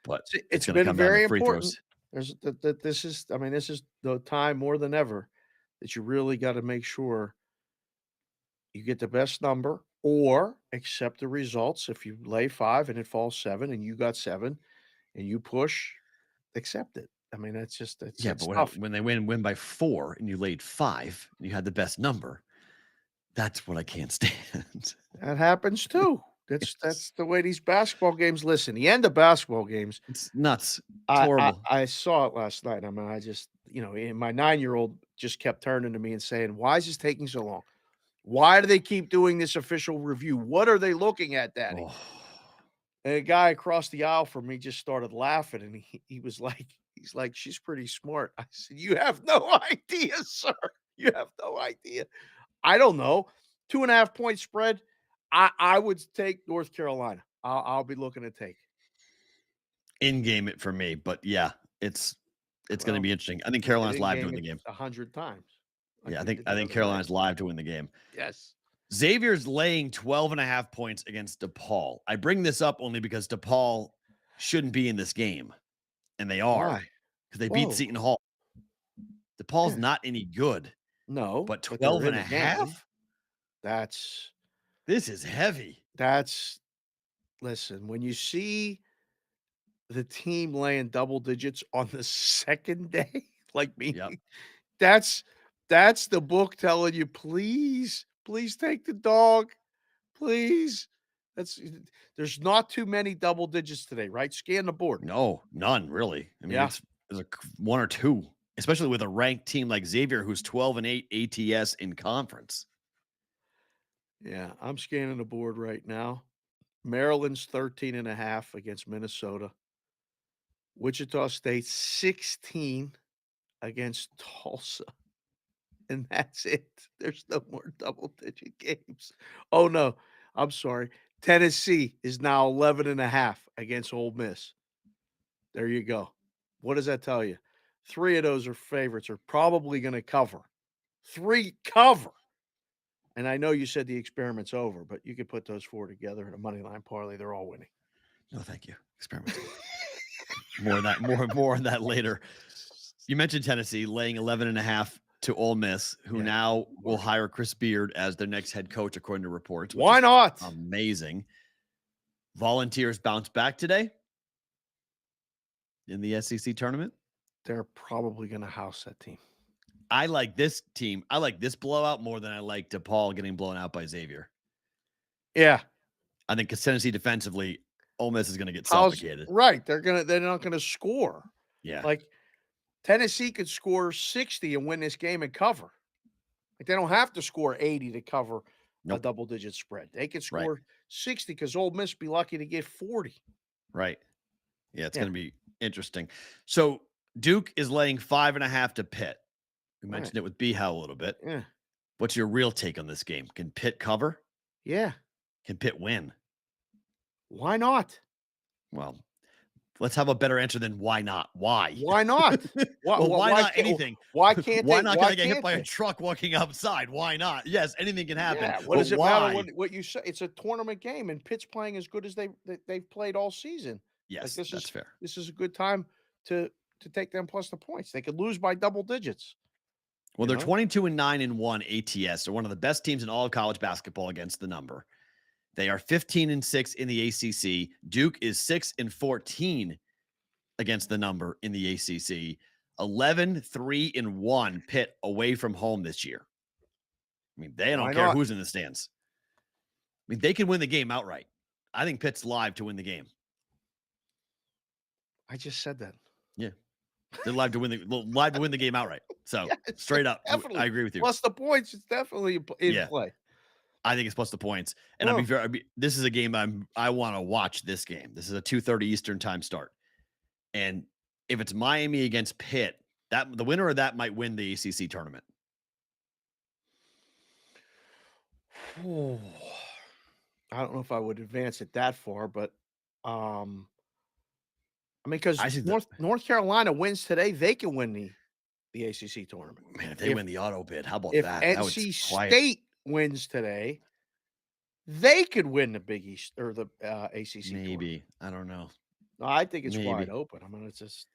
But it's been very important. This is the time more than ever that you really got to make sure you get the best number or accept the results. If you lay 5 and it falls 7 and you got 7 and you push, accept it. That's but when they win by 4 and you laid 5 and you had the best number, that's what I can't stand. That happens too. That's the way these basketball games. Listen, the end of basketball games, it's nuts. It's horrible. I saw it last night. I just, my 9-year-old just kept turning to me and saying, "Why is this taking so long? Why do they keep doing this official review? What are they looking at, Daddy?" Oh. And a guy across the aisle from me just started laughing, and he was like, "He's like, she's pretty smart." I said, "You have no idea, sir. You have no idea." I don't know. 2.5-point spread. I would take North Carolina. I'll be looking to take in game it for me, but yeah, it's going to be interesting. I think Carolina's live to win the game 100 times. I think Carolina's live to win the game. Yes. Xavier's laying 12.5 points against DePaul. I bring this up only because DePaul shouldn't be in this game, and they are because they beat Seton Hall. DePaul's not any good. No, but 12.5. This is heavy. Listen, when you see the team laying double digits on the second day, like me, that's the book telling you, please take the dog. Please. There's not too many double digits today, right? Scan the board. No, none really. I mean, Yeah. there's one or two, especially with a ranked team like Xavier, who's 12-8 ATS in conference. Yeah, I'm scanning the board right now. Maryland's 13.5 against Minnesota. Wichita State 16 against Tulsa. And that's it. There's no more double-digit games. Oh, no. I'm sorry. Tennessee is now 11.5 against Ole Miss. There you go. What does that tell you? 3 of those are favorites are probably going to cover. 3 cover. And I know you said the experiment's over, but you could put those 4 together in a money line parlay. They're all winning. No, thank you. Experiment. More on that later. You mentioned Tennessee laying 11.5 to Ole Miss, who now will hire Chris Beard as their next head coach, according to reports. Why not? Amazing. Volunteers bounce back today in the SEC tournament. They're probably going to house that team. I like this team. I like this blowout more than I like DePaul getting blown out by Xavier. Yeah. I think because Tennessee defensively, Ole Miss is going to get suffocated. Right. They're not going to score. Yeah. Like Tennessee could score 60 and win this game and cover. Like they don't have to score 80 to cover a double-digit spread. They could score 60 because Ole Miss be lucky to get 40. Right. Yeah, it's going to be interesting. So Duke is laying 5.5 to Pitt. We mentioned it with B-How a little bit. Yeah. What's your real take on this game? Can Pitt cover? Yeah. Can Pitt win? Why not? Well, let's have a better answer than why not. Why? Why not? Why not anything? Why can't why they? not Why gonna get hit can't by they? a truck walking outside? Why not? Yes, anything can happen. Yeah, what does it why? matter what you say? It's a tournament game, and Pitt's playing as good as they've played all season. Yes, like that's fair. This is a good time to take them plus the points. They could lose by double digits. Well, they're 22-9-1 ATS. They're one of the best teams in all of college basketball against the number. They are 15-6 in the ACC. Duke is 6-14 against the number in the ACC. 11-3-1 Pitt away from home this year. I mean, they don't care who's in the stands. I mean, they can win the game outright. I think Pitt's live to win the game. I just said that. Yeah. They're live to win the game outright. So straight up, definitely. I agree with you. Plus the points, it's definitely in play. I think it's plus the points. And this is a game I want to watch this game. This is a 2:30 Eastern time start. And if it's Miami against Pitt, the winner of that might win the ACC tournament. Oh, I don't know if I would advance it that far, but I mean, because North Carolina wins today, they can win the ACC tournament. Man, if they win the auto bid, how about if that? NC State wins today, they could win the Big East or the ACC. Maybe. I don't know. No, I think it's wide open. I mean, it's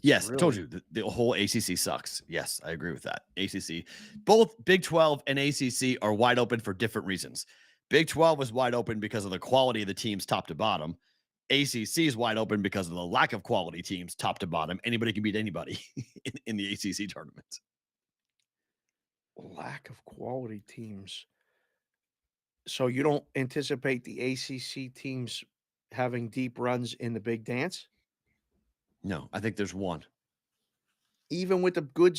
yes, really... I told you the whole ACC sucks. Yes, I agree with that. ACC, both Big 12 and ACC are wide open for different reasons. Big 12 was wide open because of the quality of the teams top to bottom. ACC is wide open because of the lack of quality teams top to bottom. Anybody can beat anybody in the ACC tournament. Lack of quality teams. So you don't anticipate the ACC teams having deep runs in the big dance? No, I think there's one. Even with a good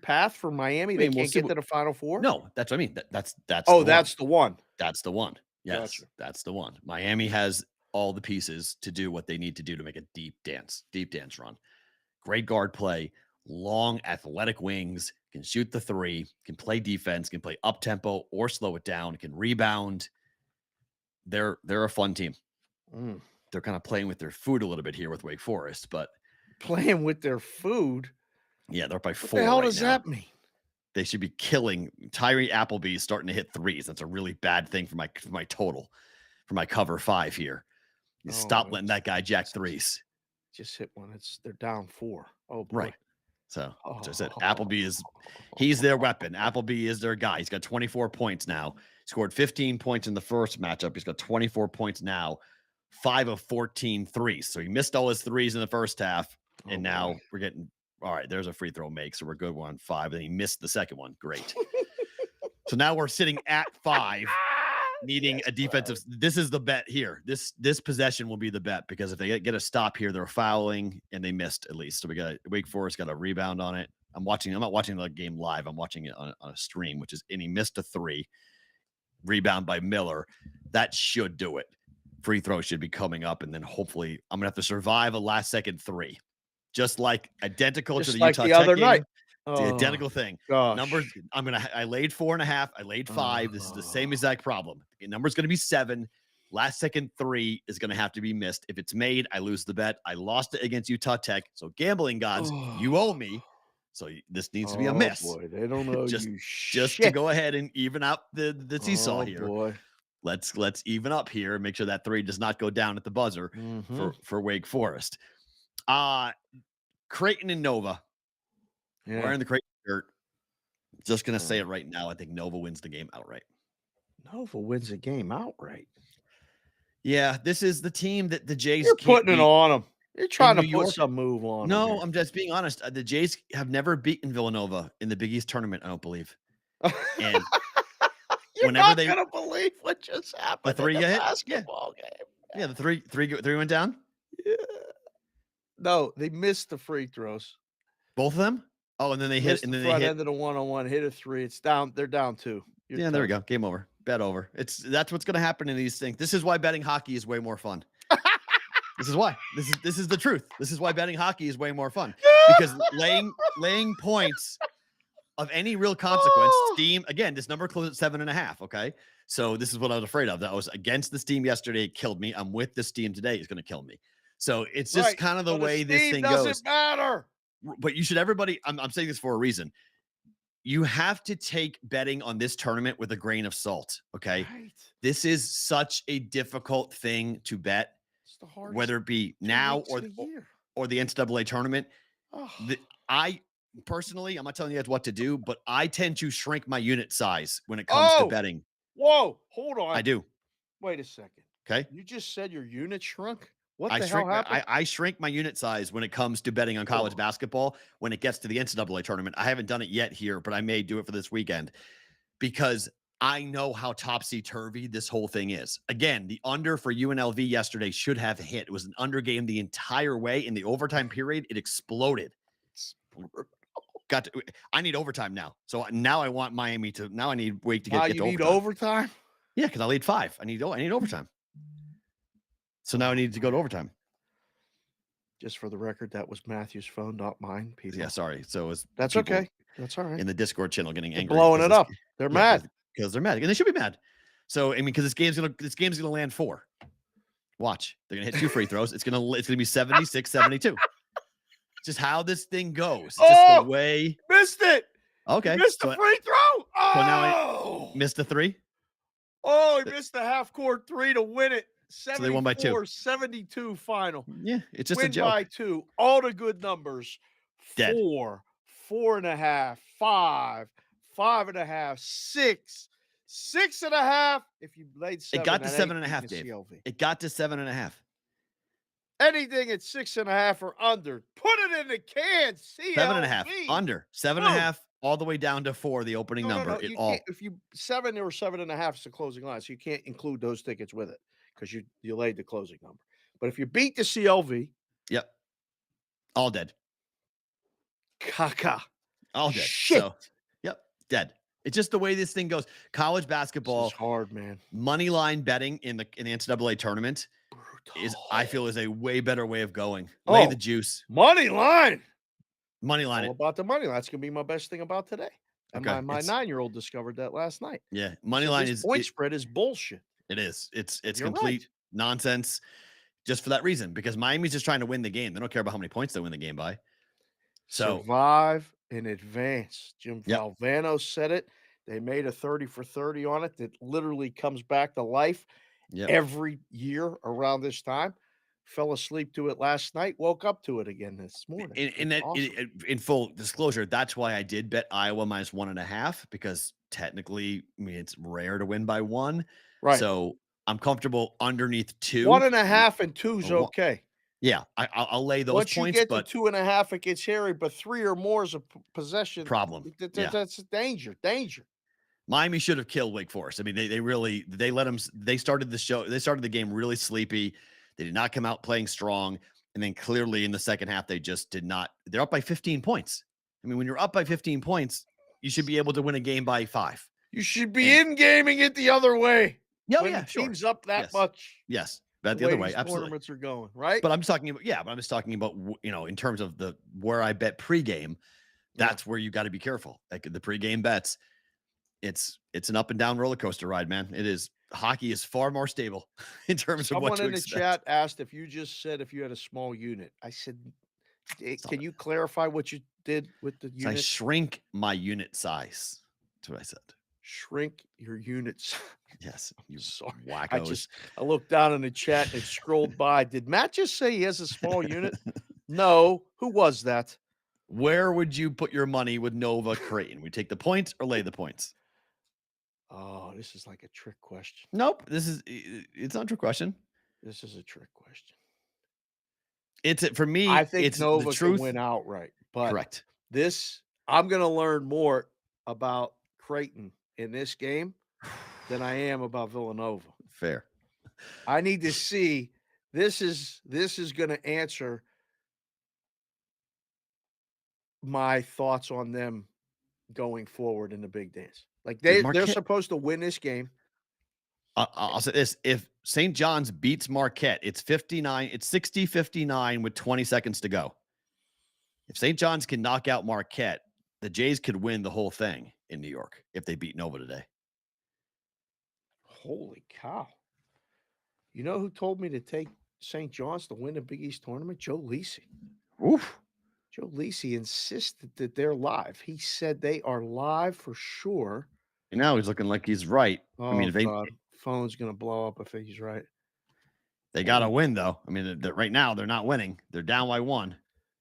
path for Miami, they can't get to the Final Four? No, that's what I mean. That's the one. That's the one. Yes, gotcha. That's the one. Miami has all the pieces to do what they need to do to make a deep dance run. Great guard play, long athletic wings, can shoot the three, can play defense, can play up tempo or slow it down, can rebound. They're a fun team. They're kind of playing with their food a little bit here with Wake Forest, but playing with their food. Yeah, they're up by 4. What the hell does that mean? They should be killing. Tyree Appleby starting to hit threes. That's a really bad thing for my total, for my cover 5 here. Stop letting that guy jack threes. Just hit one. They're down 4. Oh boy. Right. So as I said, he's their weapon. Appleby is their guy. He's got 24 points now. Scored 15 points in the first matchup. He's got 24 points now. 5 of 14 threes. So he missed all his threes in the first half. And now we're getting, all right, there's a free throw make. So we're good. We're on 5. And he missed the second one. Great. So now we're sitting at 5 needing a defensive. This is the bet here. This possession will be the bet because if they get a stop here, they're fouling and they missed at least. So we got Wake Forest got a rebound on it. I'm not watching the game live. I'm watching it on a stream, and he missed a 3. Rebound by Miller. That should do it. Free throw should be coming up, and then hopefully I'm gonna have to survive a last second 3. Just like identical to the Utah the Tech other game. night. It's the identical thing. Gosh. Numbers. I laid 4.5. I laid 5. This is the same exact problem. The number's going to be 7. Last second 3 is going to have to be missed. If it's made, I lose the bet. I lost it against Utah Tech. So gambling gods, you owe me. So this needs to be a miss. Boy, they don't know just, you just to go ahead and even out the seesaw here. Boy. Let's even up here and make sure that 3 does not go down at the buzzer for Wake Forest. Creighton and Nova. Yeah. Wearing the Creighton shirt. Just going to say it right now. I think Nova wins the game outright. Nova wins the game outright. Yeah, this is the team that the Jays You're putting it on them. You're trying to New put York. some move on them. No, I'm just being honest. The Jays have never beaten Villanova in the Big East tournament, I don't believe. And You're not going to believe what just happened the 3 in the hit? basketball game. Yeah, the three went down? Yeah. No, they missed the free throws. Both of them? Oh, and then they hit, and then they hit. End of the 1-on-1, hit a 3. It's down. They're down 2. There we go. Game over. Bet over. That's what's going to happen in these things. This is why betting hockey is way more fun. This is why. This is the truth. This is why betting hockey is way more fun because laying points of any real consequence. Steam again. This number closed at 7.5. Okay, so this is what I was afraid of. That I was against the Steam yesterday. It killed me. I'm with the Steam today. It's going to kill me. So it's just kind of the way this thing goes. Doesn't matter. But you should everybody. I'm saying this for a reason. You have to take betting on this tournament with a grain of salt. Okay, Right. This is such a difficult thing to bet. It's the hardest, whether it be now or the NCAA tournament. I personally, I'm not telling you guys what to do, but I tend to shrink my unit size when it comes to betting. Whoa, hold on. I do. Wait a second. Okay. You just said your unit shrunk? What the hell happened? I shrink my unit size when it comes to betting on college basketball when it gets to the NCAA tournament. I haven't done it yet here, but I may do it for this weekend because I know how topsy-turvy this whole thing is. Again, the under for UNLV yesterday should have hit. It was an under game the entire way. In the overtime period, it exploded. I need overtime now. So now I want Miami to. Now I need Wake to get to overtime. You need overtime? Yeah, because I lead 5. I need overtime. So now I need to go to overtime. Just for the record, that was Matthew's phone, not mine. People. Yeah, sorry. So that's okay. That's all right. In the Discord channel, getting angry, blowing it up. They're mad because they're mad, and they should be mad. So I mean, because this game's gonna land 4. Watch, they're gonna hit 2 free throws. It's gonna be 76-72. Just how this thing goes. Just the way missed it. Okay, missed the free throw. So now I missed the 3. Oh, he missed the half court 3 to win it. So they won by 2. 72 final. Yeah, it's just win a joke. By 2. All the good numbers. Dead. 4, 4.5, 5, 5.5, 6, 6.5. If you laid 7, it got to 7.5, Dave. CLV. It got to 7.5. Anything at 6.5 or under, put it in the can. CLV. 7.5 under 7.5 all the way down to 4. The opening number. No, if you 7 or 7.5 is the closing line, so you can't include those tickets with it because you laid the closing number. But if you beat the CLV, yep, all dead. Caca. All dead. Shit. So, yep, dead. It's just the way this thing goes. College basketball, it's hard, man. Money line betting in the NCAA tournament I feel is a way better way of going. Lay the juice. Money line. Money line. All about the money line. That's gonna be my best thing about today. And okay. my 9-year-old discovered that last night. Yeah, money line is point spread is bullshit. It is. It's complete nonsense. Just for that reason, because Miami's just trying to win the game. They don't care about how many points they win the game by. So survive in advance. Jim Valvano said it. They made a 30 for 30 on it that literally comes back to life every year around this time. Fell asleep to it last night, woke up to it again this morning. In full disclosure, that's why I did bet Iowa minus 1.5, because technically, I mean, it's rare to win by 1. Right. So I'm comfortable underneath 2. 1.5 and 2 is okay. Yeah, I'll lay those Once points. You get to 2.5, it gets hairy, but 3 or more is a possession problem. That's danger. Miami should have killed Wake Forest. I mean, they let them. They started the game really sleepy. They did not come out playing strong, and then clearly in the second half they just did not. They're up by 15 points. I mean, when you're up by 15 points, you should be able to win a game by 5. You should be in-gaming it the other way. Yeah, when yeah, the sure. team's up that Yes. much. Yes, but the other way, these absolutely. Tournaments are going right. But I'm talking about in terms of where I bet pregame. That's where you got to be careful. Like the pregame bets, it's an up and down roller coaster ride, man. It is. Hockey is far more stable in terms of what to Someone in the expect. chat asked if you just said if you had a small unit. I said, can you clarify what you did with the So I unit? shrink my unit size. That's what I said. Shrink your units. Yes, you Sorry. wackos. I looked down in the chat and it scrolled by. Did Matt just say he has a small unit? No. Who was that? Where would you put your money with Nova Creighton? We take the points or lay the points? Oh, this is like a trick question. Nope. It's not a trick question. This is a trick question. For me, I think it's Nova the truth. can win outright. But Correct. I'm going to learn more about Creighton in this game than I am about Villanova. Fair. I need to see. This is going to answer my thoughts on them going forward in the big dance. Like they're supposed to win this game. I'll say this: if St. John's beats Marquette, it's 60-59 with 20 seconds to go. If St. John's can knock out Marquette, the Jays could win the whole thing in New York if they beat Nova today. Holy cow. You know who told me to take St. John's to win the Big East tournament? Joe Lisi. Oof. Joe Lisi insisted that they're live. He said they are live for sure. And now he's looking like he's right. Oh, I mean, if God. Phone's going to blow up if he's right. They got to win, though. I mean, right now they're not winning. They're down by 1.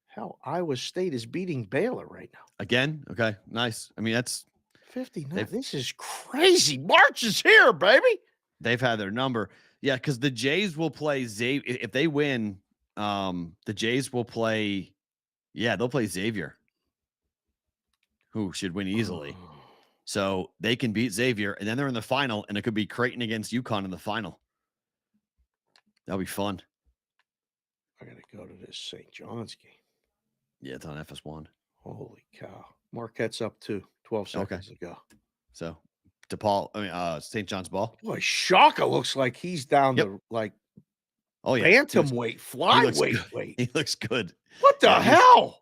Hell, Iowa State is beating Baylor right now. Again? Okay, nice. I mean, that's 59. This is crazy. March is here, baby. They've had their number. Yeah, because the Jays will play Xavier. If they win, the Jays will play. Yeah, they'll play Xavier, who should win easily. So they can beat Xavier, and then they're in the final, and it could be Creighton against UConn in the final. That'll be fun. I got to go to this St. John's game. Yeah, it's on FS1. Holy cow. Marquette's up 12 seconds ago. So, St. John's ball. Boy, Shaka looks like he's down to bantamweight, flyweight weight. He looks good. What the hell?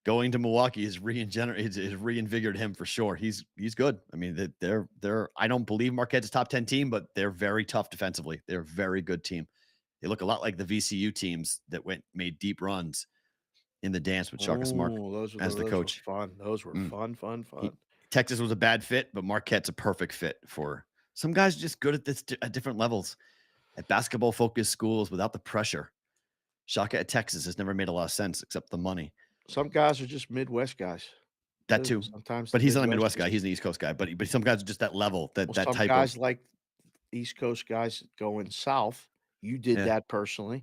Going to Milwaukee has reinvigorated him for sure. He's good. I mean, they're I don't believe Marquette's a top 10 team, but they're very tough defensively. They're a very good team. They look a lot like the VCU teams that made deep runs in the dance with Shaka Smart as the coach. Those were fun. Texas was a bad fit, but Marquette's a perfect fit for some guys just good at this at different levels. At basketball-focused schools without the pressure. Shaka at Texas has never made a lot of sense except the money. Some guys are just Midwest guys. That too. Sometimes, but he's not a Midwest guy. He's an East Coast guy. But some guys are just that level. That some type guys of like East Coast guys going south. You did that personally.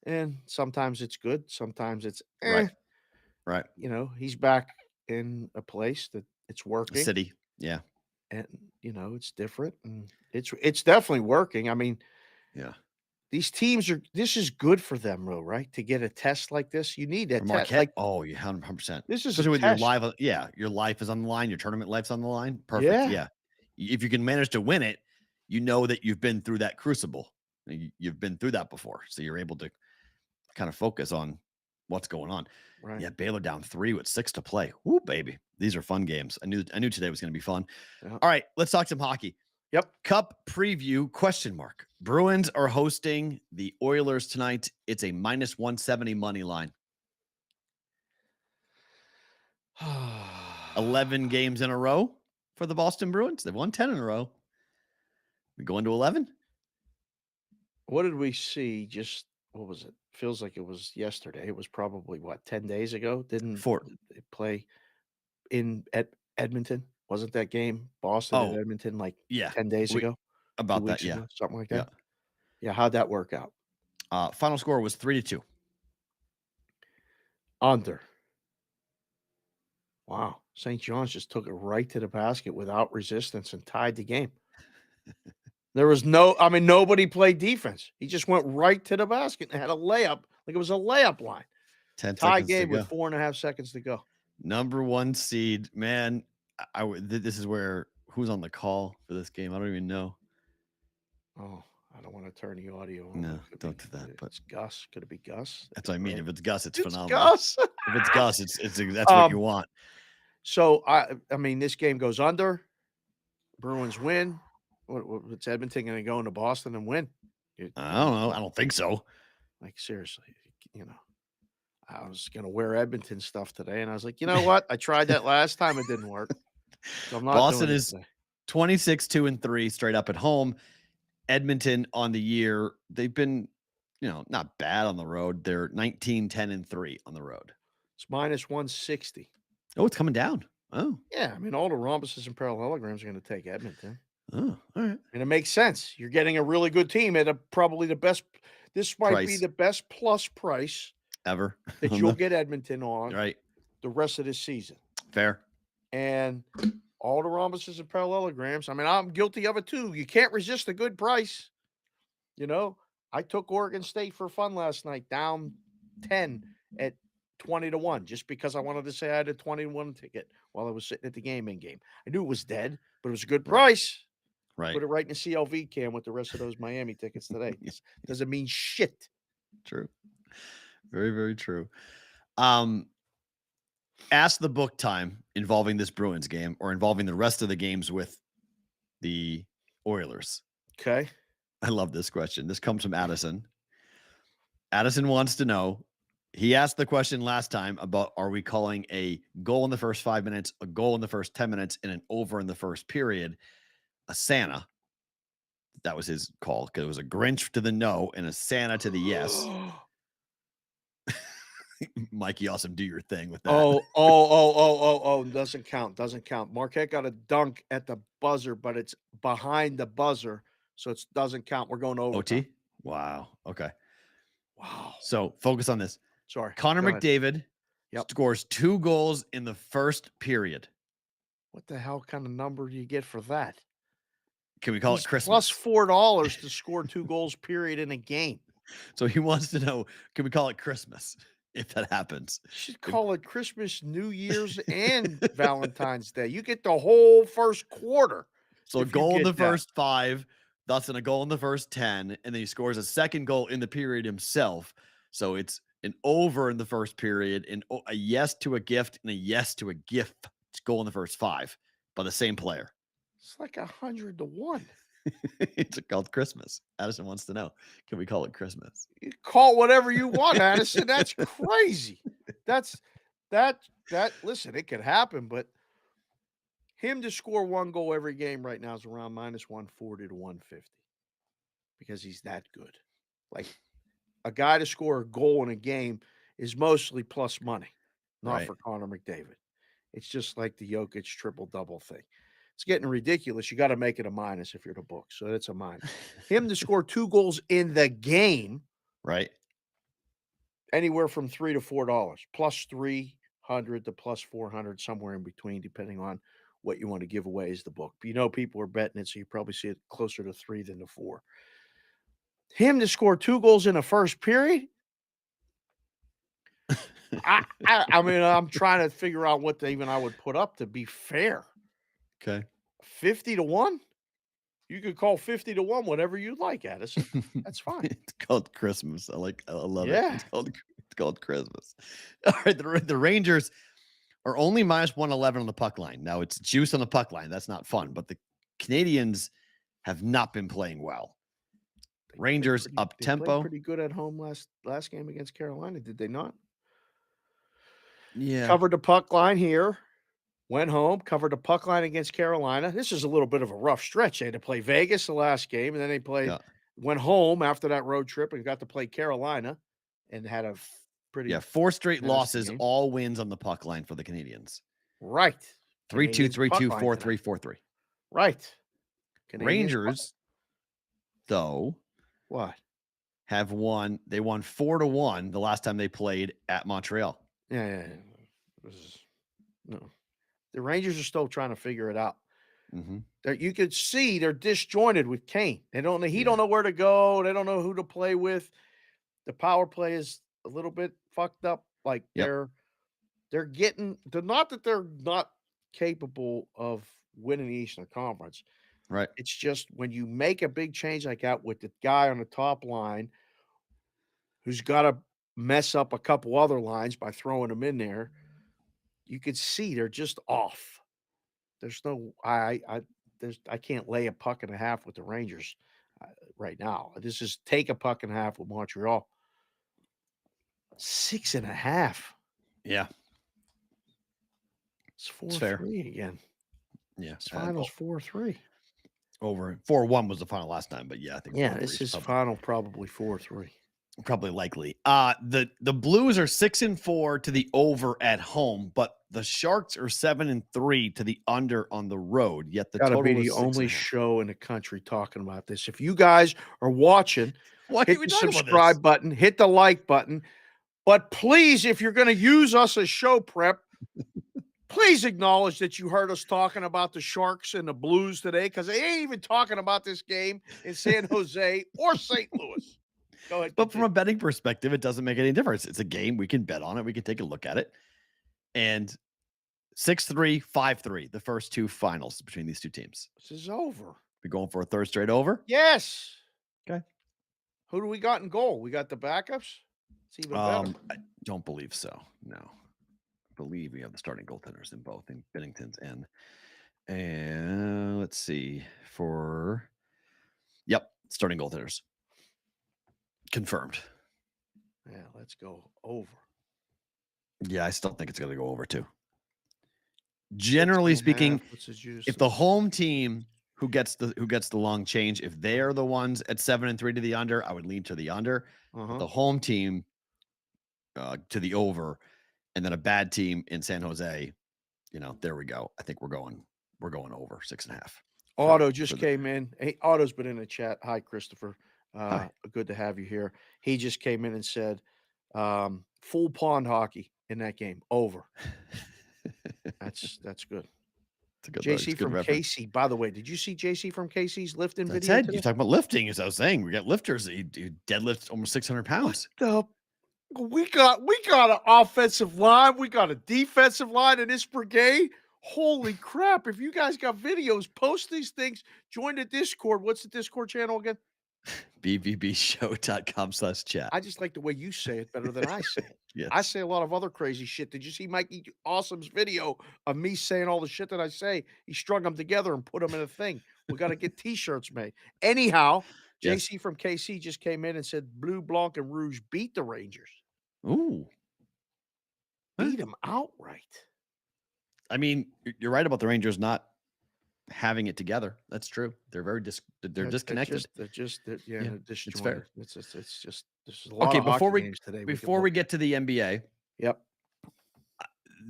And sometimes it's good. Sometimes it's right. You know, he's back in a place that it's working. City. Yeah. And it's different, and it's definitely working. I mean, yeah. These teams this is good for them, though, right? To get a test like this, you need that test. Like, oh, yeah, 100%. This is especially with your live. Yeah, your life is on the line. Your tournament life's on the line. Perfect. Yeah. If you can manage to win it, you know that you've been through that crucible. You've been through that before, so you're able to kind of focus on what's going on. Right. Yeah, Baylor down 3 with 6 to play. Woo, baby, these are fun games. I knew today was going to be fun. Yeah. All right, let's talk some hockey. Yep. Cup preview ? Bruins are hosting the Oilers tonight. It's a -170 money line. 11 games in a row for the Boston Bruins. They've won 10 in a row. We going to 11? What did we see? What was it? Feels like it was yesterday. It was probably 10 days ago. Didn't they play at Edmonton? Wasn't that game Boston and Edmonton 10 days ago? About that, yeah. Ago, something like that. Yeah. How'd that work out? Final score was 3-2. Under. Wow. St. John's just took it right to the basket without resistance and tied the game. There was nobody played defense. He just went right to the basket and had a layup, like it was a layup line. 10 Tie seconds to game with go. 4.5 seconds to go. Number 1 seed, man. This is where who's on the call for this game? I don't even know. Oh, I don't want to turn the audio on. No, don't do that. But it's Gus. Could it be Gus? that's what I mean. If it's Gus, it's It's phenomenal. Gus. If it's Gus, it's that's what you want. So I mean, this game goes under. Bruins win. What's Edmonton going to go into Boston and win? I don't know. I don't think so. Like seriously, I was going to wear Edmonton stuff today, and I was like, you know what? I tried that last time; it didn't work. So I'm not. Boston doing it is today. 26-2-3 straight up at home. Edmonton on the year, they've been, not bad on the road. They're 19-10-3 on the road. It's minus 160. Oh, it's coming down. Oh, Yeah, I mean, all the rhombuses and parallelograms are going to take Edmonton. oh, all right. And it makes sense. You're getting a really good team at probably the best. This might be Price. the best plus price Ever that you'll get Edmonton on right. the rest of this season. Fair. And all the rhombuses and parallelograms. I mean, I'm guilty of it too. You can't resist a good price. I took Oregon State for fun last night, down 10 at 20-1, just because I wanted to say I had a 20-1 ticket while I was sitting at the game in game. I knew it was dead, but it was a good price. Right. Put it right in the CLV can with the rest of those Miami tickets today. Doesn't mean shit. True. Very, very true. Ask the book time involving this Bruins game or involving the rest of the games with the Oilers. Okay. I love this question. This comes from Addison. Addison wants to know, he asked the question last time about, are we calling a goal in the first 5 minutes, a goal in the first 10 minutes, and an over in the first period, a Santa? That was his call because it was a Grinch to the no and a Santa to the yes. Mikey, awesome. Do your thing with that. Oh. Doesn't count. Marquette got a dunk at the buzzer, but it's behind the buzzer. So it doesn't count. We're going over. OT? Wow. Okay. Wow. So focus on this. Sorry. Connor Go ahead. McDavid scores 2 goals in the first period. What the hell kind of number do you get for that? Can we call He's it Christmas? plus $4 to score 2 goals period in a game. So he wants to know, can we call it Christmas if that happens? You should call it Christmas, New Year's, and Valentine's Day. You get the whole first quarter. So a goal in the first 5, thus in a goal in the first 10, and then he scores a second goal in the period himself. So it's an over in the first period, and a yes to a gift, and a yes to a gift goal in the first 5 by the same player. It's like 100-1. It's called Christmas. Addison wants to know, can we call it Christmas? You call it whatever you want, Addison. That's crazy. Listen, it could happen, but him to score 1 goal every game right now is around minus 140 to 150 because he's that good. Like a guy to score a goal in a game is mostly plus money, not for Connor McDavid. It's just like the Jokic triple-double thing. It's getting ridiculous. You got to make it a minus if you're the book. So it's a minus. Him to score 2 goals in the game, right? Anywhere from $3 to $4, plus 300 to plus 400, somewhere in between, depending on what you want to give away as the book. But people are betting it, so you probably see it closer to 3 than to 4. Him to score 2 goals in the first period. I mean, I'm trying to figure out what I would put up to be fair. Okay. 50-1? You could call 50-1 whatever you'd like, Addison. That's fine. It's called Christmas. I love it. Yeah. It's called Christmas. All right. The Rangers are only minus 111 on the puck line. Now it's juice on the puck line. That's not fun, but the Canadians have not been playing well. Rangers up tempo. Pretty good at home last game against Carolina, did they not? Yeah. Covered the puck line here. Went home, covered the puck line against Carolina. This is a little bit of a rough stretch. They had to play Vegas the last game, and then they went home after that road trip and got to play Carolina and had a pretty 4 straight losses, game. all wins on the puck line for the Canadians. Right. 3-2, 3-2, 4-3, 4-3. Right. Rangers, though, what? have won. They won 4-1 the last time they played at Montreal. Yeah. No. The Rangers are still trying to figure it out. Mm-hmm. You could see they're disjointed with Kane. They don't know. He Yeah. don't know where to go. They don't know who to play with. The power play is a little bit fucked up. Like Yep. they're not that they're not capable of winning the Eastern Conference. Right. It's just when you make a big change like that with the guy on the top line who's got to mess up a couple other lines by throwing them in there, you could see they're just off. There's no I can't lay a puck and a half with the Rangers right now. This is take a puck and a half with Montreal. 6.5. Yeah. It's fair. 4-3 again. Yeah. This final's 4-3. Over 4-1 was the final last time, but yeah, I think This is final probably 4-3. Probably likely. The Blues are 6-4 to the over at home, but the Sharks are 7-3 to the under on the road. Yet the Gotta total be is the only 6.5. show in the country talking about this. If you guys are watching, Why hit are we the talking about subscribe this? button, hit the like button. But please, if you're going to use us as show prep, please acknowledge that you heard us talking about the Sharks and the Blues today, because they ain't even talking about this game in San Jose or St. Louis. Go ahead. But from a betting perspective, it doesn't make any difference. It's a game. We can bet on it. We can take a look at it. And 6-3, 5-3, the first two finals between these two teams. This is over. We're going for a third straight over? Yes. Okay. Who do we got in goal? We got the backups? It's even better. I don't believe so. No. I believe we have the starting goaltenders in both, in Bennington's and let's see starting goaltenders. Confirmed. Yeah, let's go over. Yeah, I still think it's going to go over too. Generally speaking, if the home team who gets the long change, if they're the ones at 7-3 to the under, I would lean to the under. But the home team to the over, and then a bad team in San Jose, there we go. I think we're going over 6.5. Otto just came in. Hey, Otto's been in the chat. Hi, Christopher. Hi. Good to have you here. He just came in and said, full pond hockey in that game. Over. That's good. It's a good JC good from reference. Casey. By the way, did you see JC from Casey's lifting I video said, today? you talking about lifting, as I was saying. We got lifters that you deadlift almost 600 pounds. We got an offensive line. We got a defensive line in this brigade. Holy crap. If you guys got videos, post these things. Join the Discord. What's the Discord channel again? bbbshow.com/chat. I just like the way you say it better than I say it. Yes. I say a lot of other crazy shit. Did you see Mikey Awesome's video of me saying all the shit that I say? He strung them together and put them in a thing. We got to get T-shirts made. Anyhow, Yes. JC from KC just came in and said Blue, Blanc, and Rouge beat the Rangers. Ooh. Beat them outright. I mean, you're right about the Rangers not having it together. That's true. They're very disconnected. They're disjointed. It's fair. It's just there's a lot of hockey games today. Before we get to the NBA, yep.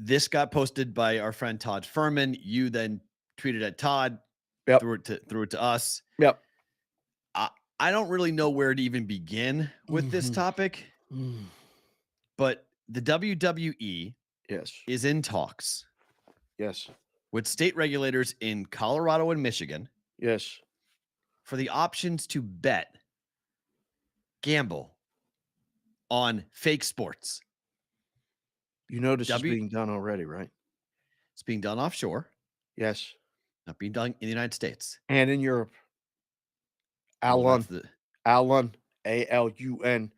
This got posted by our friend Todd Furman. You then tweeted at Todd. Yep. Threw it to us. Yep. I don't really know where to even begin with this topic, but the WWE is in talks. Yes. With state regulators in Colorado and Michigan. Yes. For the options to gamble on fake sports. You know this is being done already, right? It's being done offshore. Yes. Not being done in the United States. And in Europe. Alun, A-L-U-N,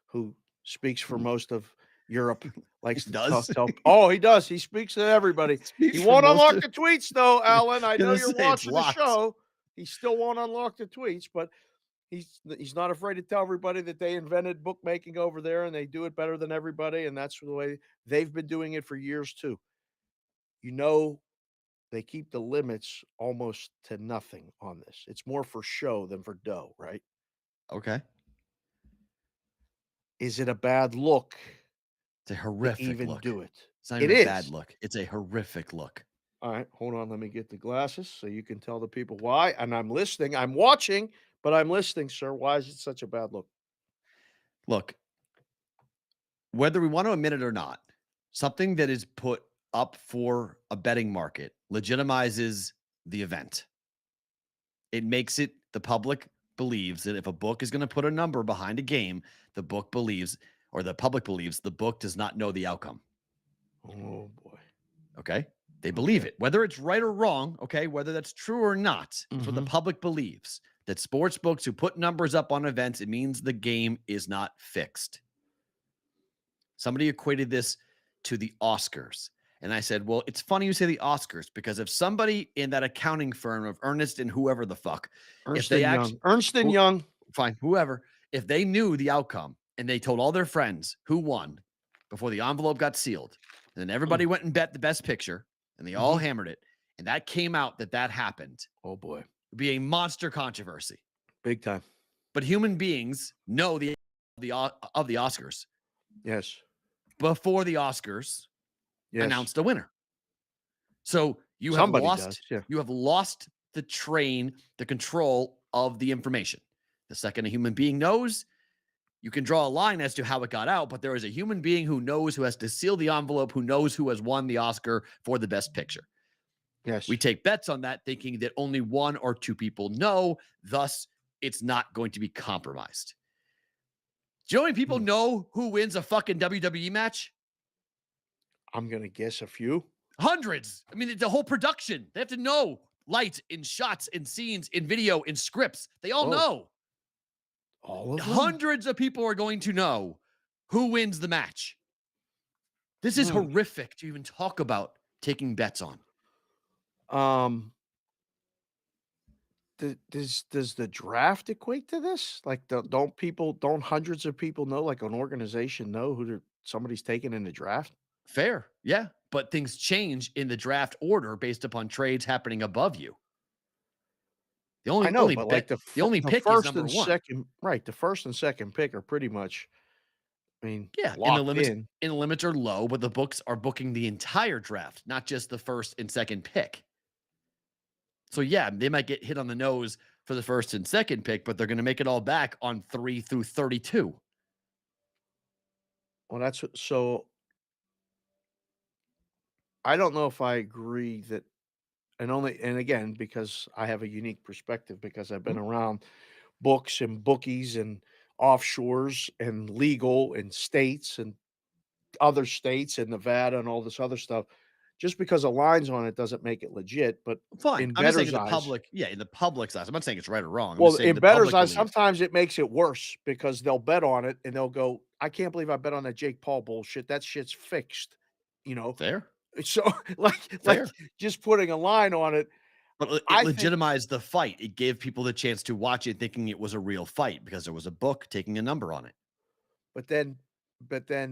who speaks for most of Europe, likes to talk. Oh, he does. He speaks to everybody. He won't unlock the tweets, though, Alan. I know you're watching the show. He still won't unlock the tweets, but he's not afraid to tell everybody that they invented bookmaking over there and they do it better than everybody, and that's the way they've been doing it for years, too. They keep the limits almost to nothing on this. It's more for show than for dough, right? Okay. Is it a bad look? It's a horrific look. Do it. It's not even a bad look. It's a horrific look. All right, hold on. Let me get the glasses so you can tell the people why. And I'm listening. I'm watching, but I'm listening, sir. Why is it such a bad look? Look, whether we want to admit it or not, something that is put up for a betting market legitimizes the event. It makes it the public believes that if a book is going to put a number behind a game, the book believes, or the public believes, the book does not know the outcome. Oh boy. Okay. They believe it, whether it's right or wrong. Okay. Whether that's true or not, it's what the public believes, that sports books who put numbers up on events, it means the game is not fixed. Somebody equated this to the Oscars. And I said, well, it's funny you say the Oscars, because if somebody in that accounting firm of Ernest and whoever the fuck, Ernst and Young, fine, whoever, if they knew the outcome and they told all their friends who won before the envelope got sealed, and then everybody went and bet the best picture and they all hammered it, and that came out that happened. Oh boy. It'd be a monster controversy. Big time. But human beings know the Oscars. Yes. Before the Oscars announced a winner. So you have lost the train, the control of the information. The second a human being knows, you can draw a line as to how it got out, but there is a human being who knows, who has to seal the envelope, who knows who has won the Oscar for the best picture. Yes. We take bets on that, thinking that only one or two people know, thus it's not going to be compromised. Do you know how many people know who wins a fucking WWE match? I'm going to guess a few. Hundreds. I mean, the whole production. They have to know light in shots, in scenes, in video, in scripts. They all know. All of them? Hundreds of people are going to know who wins the match. This is horrific to even talk about taking bets on. Does the draft equate to this? Like, don't hundreds of people know, like an organization know who somebody's taking in the draft? Fair. Yeah. But things change in the draft order based upon trades happening above you. The only pick first is number and one. second, right? The first and second pick are pretty much, I mean, in the limits are low, but the books are booking the entire draft, not just the first and second pick. So yeah, they might get hit on the nose for the first and second pick, but they're going to make it all back on 3 through 32. Well, so I don't know if I agree that, and again, because I have a unique perspective, because I've been around books and bookies and offshores and legal and states and other states and Nevada and all this other stuff. Just because a line's on it doesn't make it legit. But fine, I'm just saying in the public, in the public's eyes. I'm not saying it's right or wrong. Well, in bettors' eyes, sometimes it makes it worse, because they'll bet on it and they'll go, "I can't believe I bet on that Jake Paul bullshit. That shit's fixed." Fair. So like just putting a line on it. But it legitimized the fight. It gave people the chance to watch it thinking it was a real fight because there was a book taking a number on it. But then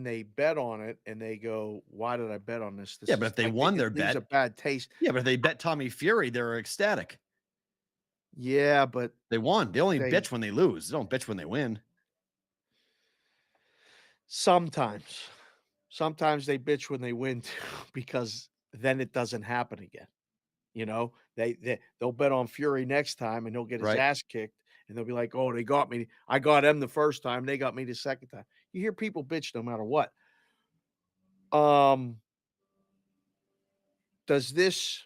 they bet on it and they go, "Why did I bet on this?" But if they won their bet, it's a bad taste. Yeah, but if they bet Tommy Fury, they're ecstatic. Yeah, but they won. They only bitch when they lose. They don't bitch when they win. Sometimes they bitch when they win too, because then it doesn't happen again. They'll bet on Fury next time and he'll get his ass kicked, and they'll be like, "Oh, they got me. I got them the first time. They got me the second time." You hear people bitch no matter what. Does this,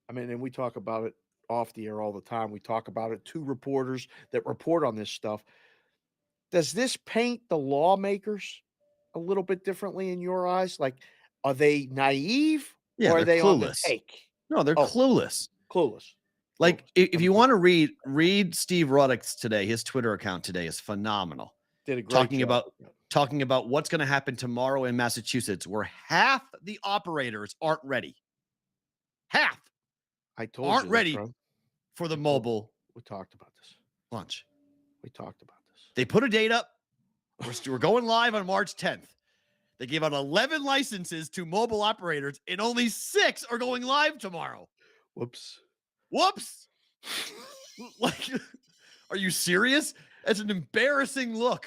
and we talk about it off the air all the time. We talk about it to reporters that report on this stuff. Does this paint the lawmakers a little bit differently in your eyes? Like, are they naive or are they clueless. On the take? No, they're clueless. Clueless. Like, if you want to read Steve Ruddock's today, his Twitter account today is phenomenal. Did a great job. Talking about what's going to happen tomorrow in Massachusetts, where half the operators aren't ready. Half aren't ready for the mobile. We talked about this. Launch. We talked about this. They put a date up. We're going live on March 10th. They gave out 11 licenses to mobile operators, and only 6 are going live tomorrow. Whoops. Like, are you serious? It's an embarrassing look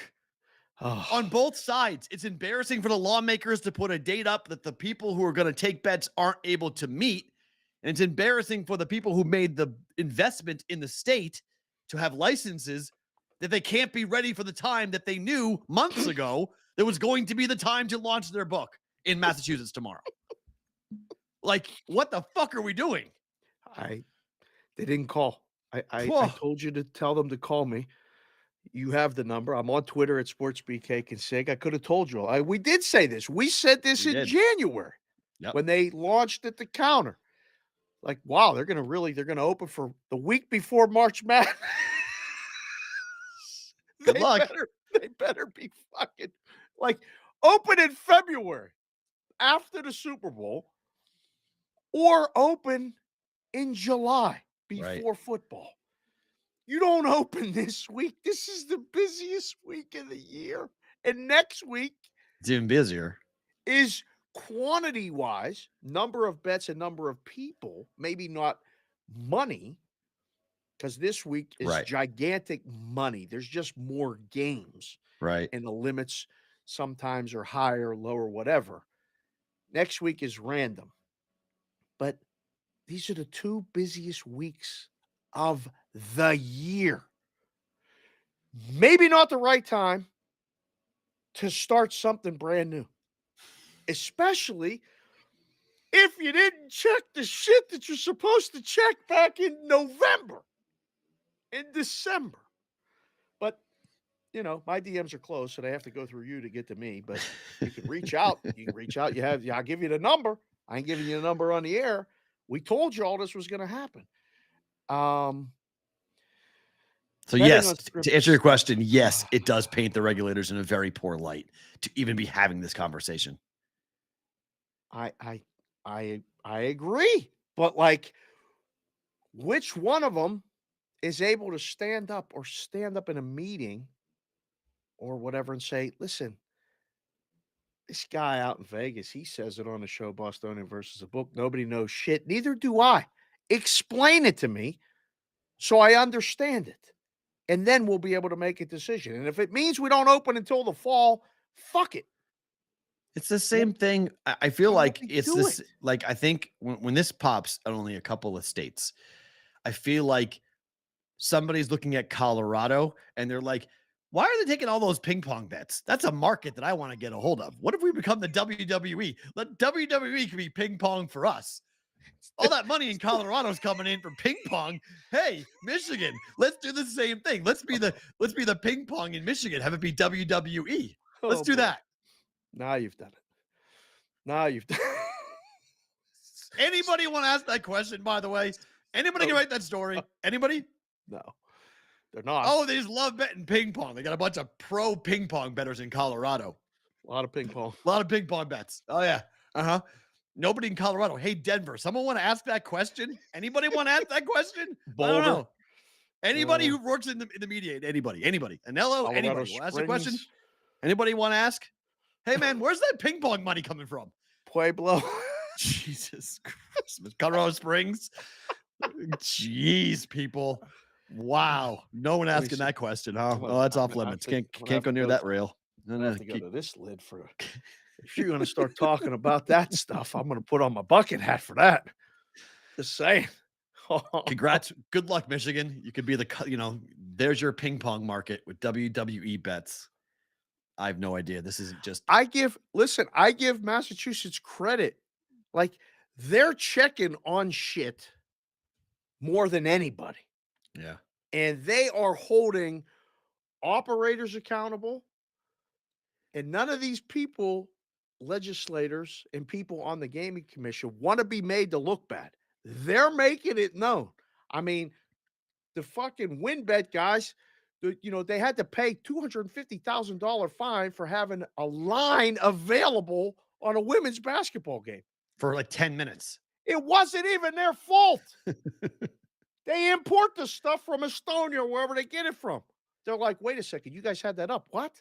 on both sides. It's embarrassing for the lawmakers to put a date up that the people who are going to take bets aren't able to meet. And it's embarrassing for the people who made the investment in the state to have licenses that they can't be ready for the time that they knew months ago that was going to be the time to launch their book in Massachusetts tomorrow. Like, what the fuck are we doing? They didn't call. I Whoa. told you to tell them to call me. You have the number. I'm on Twitter at SportsBKConsig. I could have told you. We did say this. We said this We in did. January when they launched at the counter. Like, wow, they're gonna open for the week before March Madness. Good luck. They better be fucking like open in February after the Super Bowl or open in July before football. You don't open this week. This is the busiest week of the year. And next week It's even busier. is quantity-wise, number of bets and number of people, maybe not money, because this week is gigantic money. There's just more games. Right. And the limits sometimes are higher, lower, whatever. Next week is random. But these are the 2 busiest weeks of the year. Maybe not the right time to start something brand new, especially if you didn't check the shit that you're supposed to check back in November and December. But, you know, my DMs are closed, so they have to go through you to get to me. But you can reach out. You can reach out. I'll give you the number. I ain't giving you the number on the air. We told you all this was going to happen. So yes, to answer your question, yes, it does paint the regulators in a very poor light to even be having this conversation. I agree, but like, which one of them is able to stand up in a meeting or whatever and say, "Listen, this guy out in Vegas, he says it on the show Bostonian versus a book. Nobody knows shit. Neither do I. Explain it to me so I understand it." And then we'll be able to make a decision. And if it means we don't open until the fall, fuck it. It's the same thing. I feel like it's this. Like, I think when this pops at only a couple of states, I feel like somebody's looking at Colorado and they're like, why are they taking all those ping pong bets? That's a market that I want to get a hold of. What if we become the WWE? Let WWE can be ping pong for us. All that money in Colorado's coming in for ping pong. Hey, Michigan, let's do the same thing. Let's be the ping pong in Michigan. Have it be WWE. Let's do that. Now you've done it. Now you've done it. Anybody want to ask that question, by the way? Anybody can write that story? Anybody? No, they're not. Oh, they just love betting ping pong. They got a bunch of pro ping pong bettors in Colorado. A lot of ping pong. A lot of ping pong bets. Oh, yeah. Uh-huh. Nobody in Colorado. Hey, Denver, someone want to ask that question? Anybody want to ask that question? I don't know. Anybody who works in the media, anybody. Anello, anybody want to ask a question? Anybody want to ask? Hey, man, where's that ping pong money coming from? Pueblo. Jesus Christmas. Colorado Springs. Jeez, people. Wow. No one asking that question, huh? Oh, that's off limits. Can't go near that rail. I have to go to this lid for if you're going to start talking about that stuff, I'm going to put on my bucket hat for that. Just saying. Congrats. Good luck, Michigan. You could be there's your ping pong market with WWE bets. I have no idea. This isn't just. I give Massachusetts credit. Like, they're checking on shit more than anybody. Yeah. And they are holding operators accountable. And none of these people, legislators and people on the gaming commission, want to be made to look bad. They're making it known. I mean, the fucking WinBet guys, they had to pay $250,000 fine for having a line available on a women's basketball game. For like 10 minutes. It wasn't even their fault. They import the stuff from Estonia or wherever they get it from. They're like, wait a second, you guys had that up. What?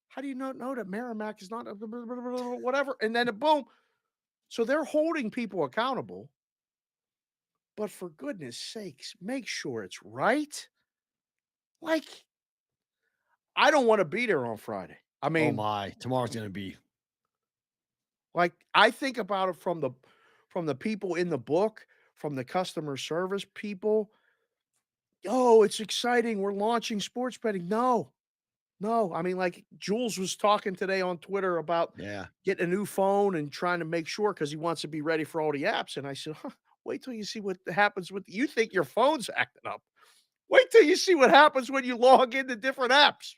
How do you not know that Merrimack is not whatever? And then boom. So they're holding people accountable. But for goodness sakes, make sure it's right. Like, I don't want to be there on Friday. I mean, oh my, tomorrow's going to be. Like, I think about it from the people in the book, from the customer service people. Oh, it's exciting. We're launching sports betting. No, No, I mean, like Jules was talking today on Twitter about Yeah. getting a new phone and trying to make sure because he wants to be ready for all the apps. And I said, huh, wait till you see what happens with you think your phone's acting up. Wait till you see what happens when you log into different apps.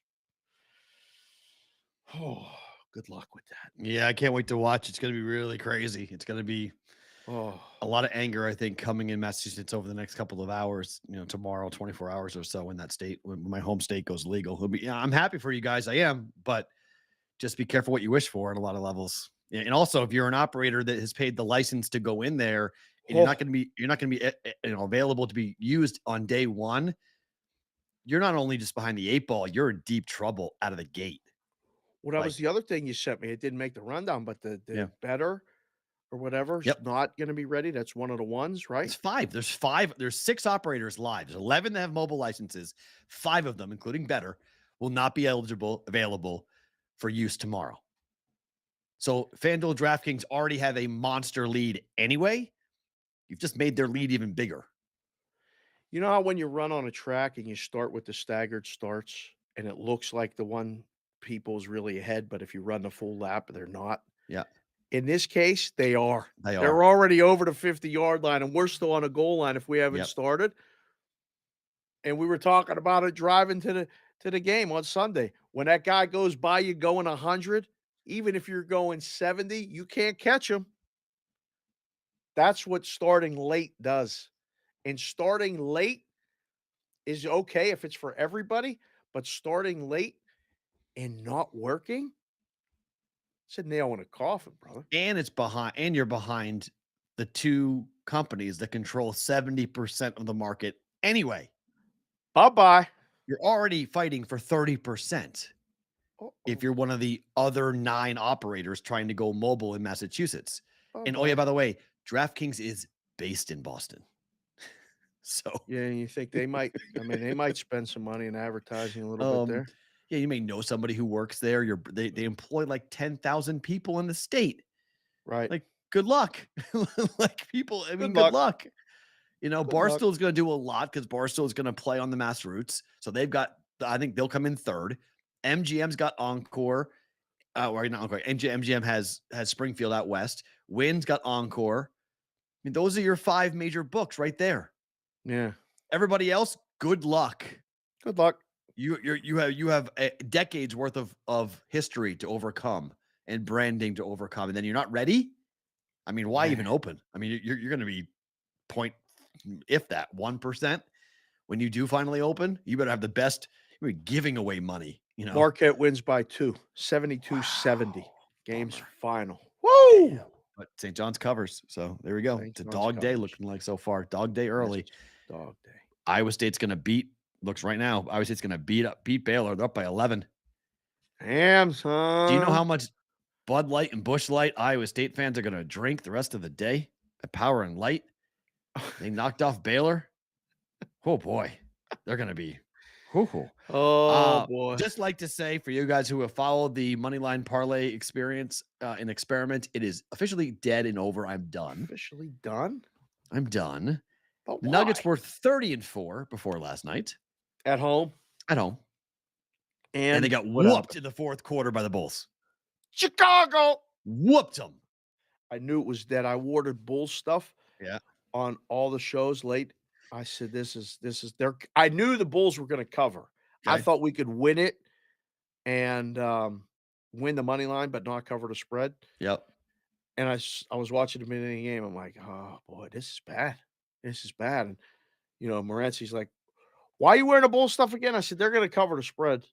Oh, good luck with that. Yeah, I can't wait to watch. It's going to be really crazy. It's going to be Oh, a lot of anger, I think, coming in Massachusetts over the next couple of hours, tomorrow, 24 hours or so when that state, when my home state goes legal. I'm happy for you guys. I am, but just be careful what you wish for on a lot of levels. Yeah, and also, if you're an operator that has paid the license to go in there and oh. you're not going to be available to be used on day one, you're not only just behind the 8 ball, you're in deep trouble out of the gate. Well, that Like, was the other thing you sent me. It didn't make the rundown, but the yeah. better or whatever is Yep. not going to be ready. That's one of the ones, right? It's 5. There's 5. There's 6 operators live. There's 11 that have mobile licenses. 5 of them, including Better, will not be available for use tomorrow. So FanDuel, DraftKings already have a monster lead anyway. You've just made their lead even bigger. You know how when you run on a track and you start with the staggered starts and it looks like the one people's really ahead, but if you run the full lap, they're not. Yeah, In this case, they are. they They're are. already over the 50-yard line, and we're still on a goal line if we haven't Yep. started. And we were talking about it driving to the game on Sunday. When that guy goes by you going 100, even if you're going 70, you can't catch him. That's what starting late does. And starting late is okay if it's for everybody, but starting late and not working, it's a nail in a coffin, brother. And you're behind the 2 companies that control 70% of the market anyway. Bye-bye. You're already fighting for 30%. If you're one of the other 9 operators trying to go mobile in Massachusetts. And oh yeah, by the way, DraftKings is based in Boston. So Yeah, and you think they might they might spend some money in advertising a little bit there. yeah, you may know somebody who works there. They employ like 10,000 people in the state. Right. Like, good luck. Like people, I mean, good luck. Good luck. Barstool's going to do a lot because Barstool is going to play on the Mass Roots. So I think they'll come in third. MGM's got Encore. Or not Encore. MGM has Springfield out west. Wynn's got Encore. I mean, those are your 5 major books right there. Yeah. Everybody else, good luck. Good luck. You have a decades worth of history to overcome and branding to overcome, and then you're not ready. I mean, why even open? I mean, you're going to be if that 1% when you do finally open. You better have the best. You're giving away money. Marquette wins by 2, 72-70. Wow. Game's Bummer. final. Woo! Damn. But St. John's covers, so there we go. St. It's a John's dog day covers. looking like so far. Dog day early. Yes, dog day. Iowa State's going to beat. Looks right now. Iowa State's going to beat Baylor. They're up by 11. Damn, son. Do you know how much Bud Light and Busch Light Iowa State fans are going to drink the rest of the day at Power and Light? They knocked off Baylor. Oh boy, they're going to be. Oh boy! Just like to say for you guys who have followed the Moneyline Parlay experience and experiment, it is officially dead and over. I'm done. Officially done. I'm done. But The Nuggets were 30-4 before last night at home. At home, and they got whooped in the 4th quarter by the Bulls. Chicago Whooped them. I knew it was dead. I ordered Bulls stuff. Yeah. On all the shows late. I said, this is their. I knew the Bulls were going to cover. Okay. I thought we could win it and win the money line, but not cover the spread. Yep. And I was watching the beginning of the game. I'm like, oh boy, this is bad. This is bad. And Morency's like, why are you wearing the Bulls stuff again? I said, they're going to cover the spread.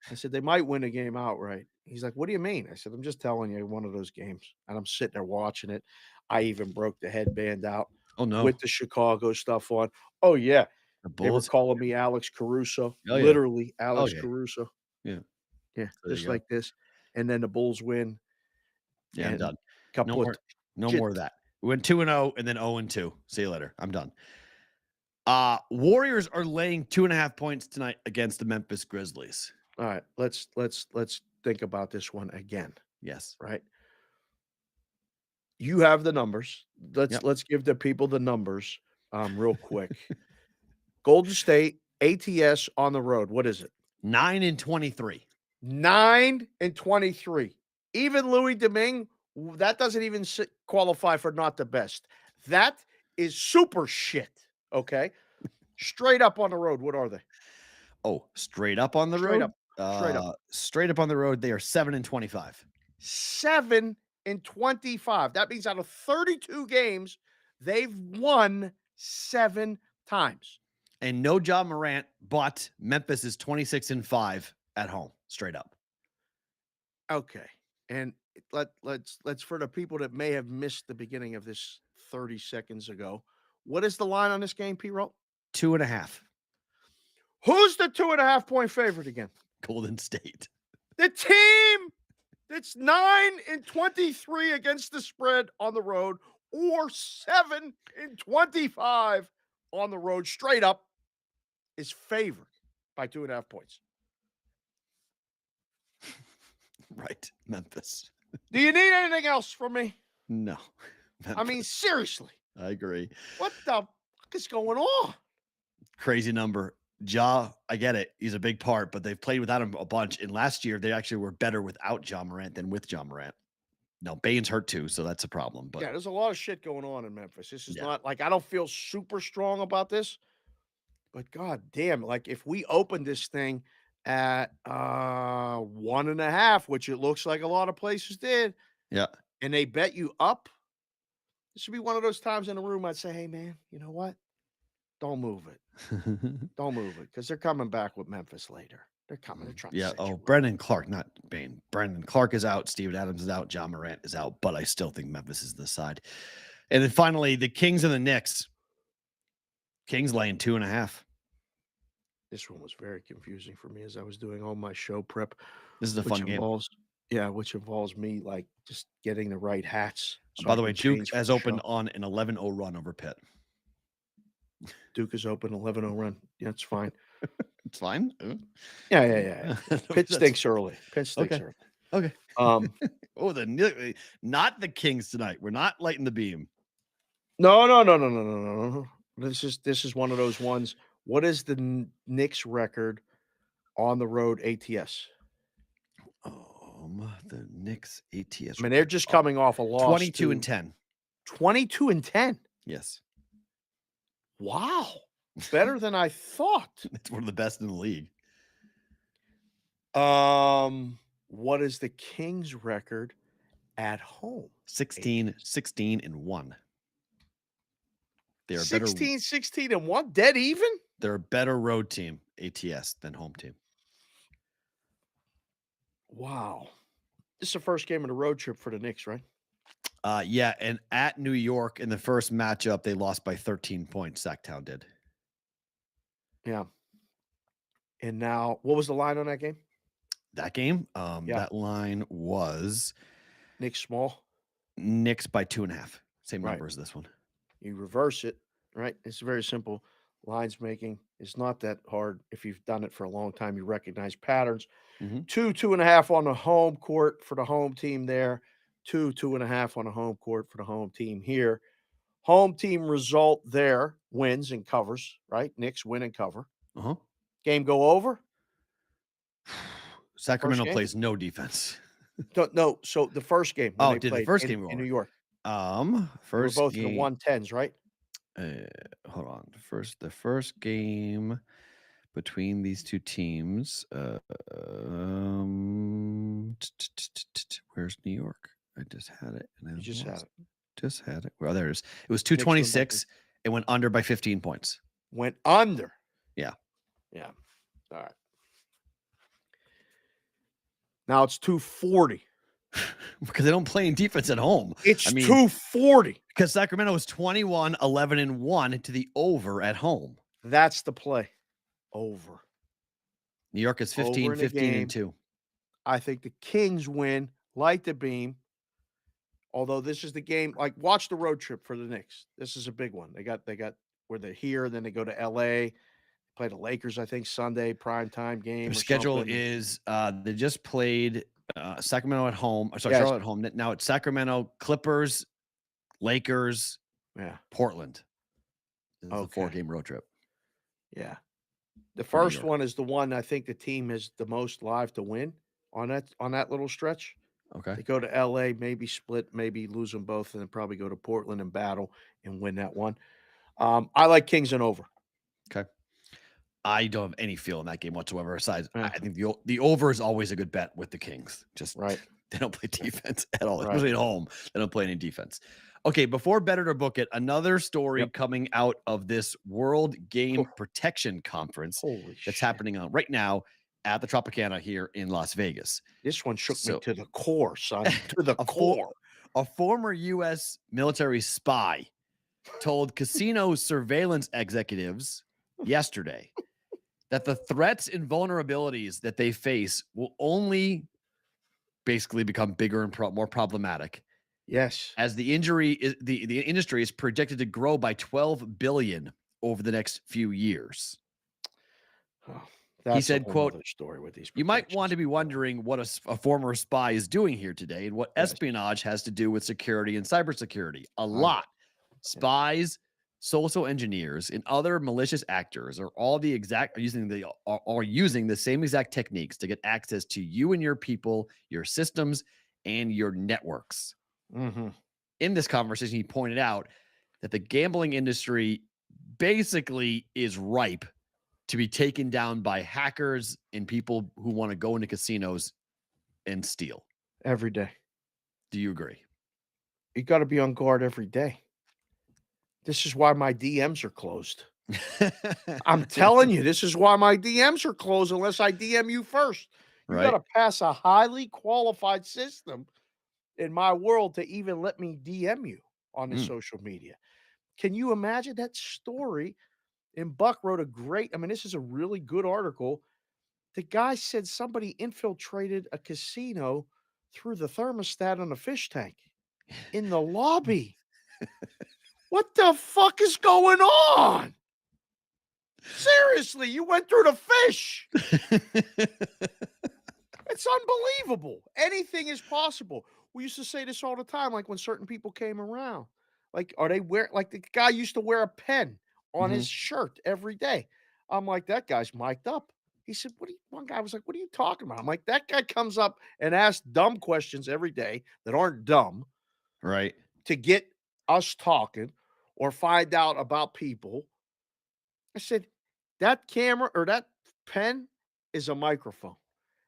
I said, they might win a game outright. He's like, what do you mean? I said, I'm just telling you one of those games. And I'm sitting there watching it. I even broke the headband out. Oh no. With the Chicago stuff on. Oh yeah. The They were Bulls. calling me Alex Caruso. Oh, yeah. Literally Alex yeah. Caruso. Yeah. Yeah. There Just you go. like this. And then the Bulls win. Yeah, I'm done. No Kaput. more of that. We went 2-0 and then 0-2. See you later. I'm done. Warriors are laying 2.5 points tonight against the Memphis Grizzlies. All right. Let's think about this one again. Yes. Right. You have the numbers. Let's give the people the numbers real quick. Golden State, ATS on the road. What is it? 9-23. 9-23. Even Louis Domingue, that doesn't even qualify for not the best. That is super shit. Okay. Straight up on the road. What are they? Oh, straight up on the Straight road? up. Straight up. Straight up on the road, they are 7-25. 7-25. That means out of 32 games, they've won 7 times. And no Ja Morant, but Memphis is 26-5 at home, straight up. Okay. And let's for the people that may have missed the beginning of this 30 seconds ago, what is the line on this game, Perrault? 2.5. Who's the 2.5-point favorite again? Golden State. The team that's 9-23 against the spread on the road, or 7-25 on the road, straight up, is favored by 2.5 points. Right. Memphis. Do you need anything else from me? No. I mean, seriously. I agree. What the fuck is going on? Crazy number. Ja, I get it. He's a big part, but they've played without him a bunch. And last year, they actually were better without Ja Morant than with Ja Morant. Now, Bane's hurt too, so that's a problem. But yeah, there's a lot of shit going on in Memphis. This is not like I don't feel super strong about this, but god damn, like if we opened this thing at 1.5, which it looks like a lot of places did, yeah, and they bet you up, this would be one of those times in the room I'd say, hey man, you know what? Don't move it. Don't move it, because they're coming back with Memphis later. They're coming. They're trying to set you up. Brendan Clark, not Bane. Brendan Clark is out. Steven Adams is out. Ja Morant is out. But I still think Memphis is the side. And then finally, the Kings and the Knicks. Kings laying 2.5. This one was very confusing for me as I was doing all my show prep. This is a fun game. Which involves me like just getting the right hats. So by the way, Duke has opened on an 11-0 run over Pitt. Duke is open 11-0 run. Yeah, it's fine. It's fine. Yeah. Pitt stinks early. Pitt stinks early. Okay. Not the Kings tonight. We're not lighting the beam. No. This is one of those ones. What is the Knicks record on the road ATS? The Knicks ATS. I mean, they're just coming off a loss. 22-10. 22-10. Yes. Wow. Better than I thought. It's one of the best in the league. What is the Kings record at home? 16-1. They're 16-1, dead even? They're a better road team, ATS, than home team. Wow. This is the first game of the road trip for the Knicks, right? Yeah, and at New York in the first matchup, they lost by 13 points. Sacktown did. Yeah. And now, what was the line on that game? That game? That line was Knicks small. Knicks by 2.5. Same number as this one. You reverse it, right? It's very simple. Lines making is not that hard. If you've done it for a long time, you recognize patterns. 2.5 on the home court for the home team there. 2.5 on the home court for the home team here. Home team result there wins and covers, right? Knicks win and cover. Game go over. Sacramento plays no defense. No, so the first game. The first game in New York. First we're both game, in the 110s, right? Hold on. The first game between these two teams. Where's New York? I just had it. And you just had it. Just had it. Well, there it is. It was 226. It went under by 15 points. Went under. Yeah. Yeah. All right. Now it's 240. Because they don't play in defense at home. It's 240. Because Sacramento was 21-11-1 to the over at home. That's the play. Over. New York is 15-2. I think the Kings win, light the beam. Although this is the game, like watch the road trip for the Knicks. This is a big one. They got where they're here, then they go to LA, play the Lakers, I think Sunday, primetime game. Their schedule is they just played Sacramento at home. Charlotte at home. Now it's Sacramento, Clippers, Lakers, Portland. This is a 4-game road trip. Yeah. The first one is the one I think the team is the most live to win. on that little stretch. Okay. They go to LA, maybe split, maybe lose them both, and then probably go to Portland and battle and win that one. I like Kings and over. Okay. I don't have any feel in that game whatsoever. Aside, Eh. I think the over is always a good bet with the Kings. Just Right. They don't play defense at all, Right. especially at home. They don't play any defense. Okay, before bet it or book it, another story coming out of this World Game Protection Conference Holy that's shit. happening on right now at the Tropicana here in Las Vegas. This one shook me to the core, son. To the core. A former U.S. military spy told casino surveillance executives yesterday that the threats and vulnerabilities that they face will only basically become bigger and more problematic. Yes. As the industry is predicted to grow by 12 billion over the next few years. Oh, He said, quote, story with these you might want to be wondering what a former spy is doing here today and what espionage has to do with security and cybersecurity. A lot. Spies, social engineers, and other malicious actors are using the same exact techniques to get access to you and your people, your systems, and your networks. Mm-hmm. In this conversation, he pointed out that the gambling industry basically is ripe to be taken down by hackers and people who want to go into casinos and steal. Every day. Do you agree? You got to be on guard every day. This is why my DMs are closed. I'm telling you, this is why my DMs are closed unless I DM you first. You got to pass a highly qualified system in my world to even let me DM you on the social media. Can you imagine that story? And Buck wrote this is a really good article. The guy said somebody infiltrated a casino through the thermostat on a fish tank in the lobby. What the fuck is going on? Seriously, you went through the fish. It's unbelievable. Anything is possible. We used to say this all the time, like when certain people came around. Like, the guy used to wear a pen on his shirt every day. I'm like, that guy's mic'd up. He said, one guy was like, what are you talking about? I'm like, that guy comes up and asks dumb questions every day that aren't dumb. Right. To get us talking or find out about people. I said, that camera or that pen is a microphone.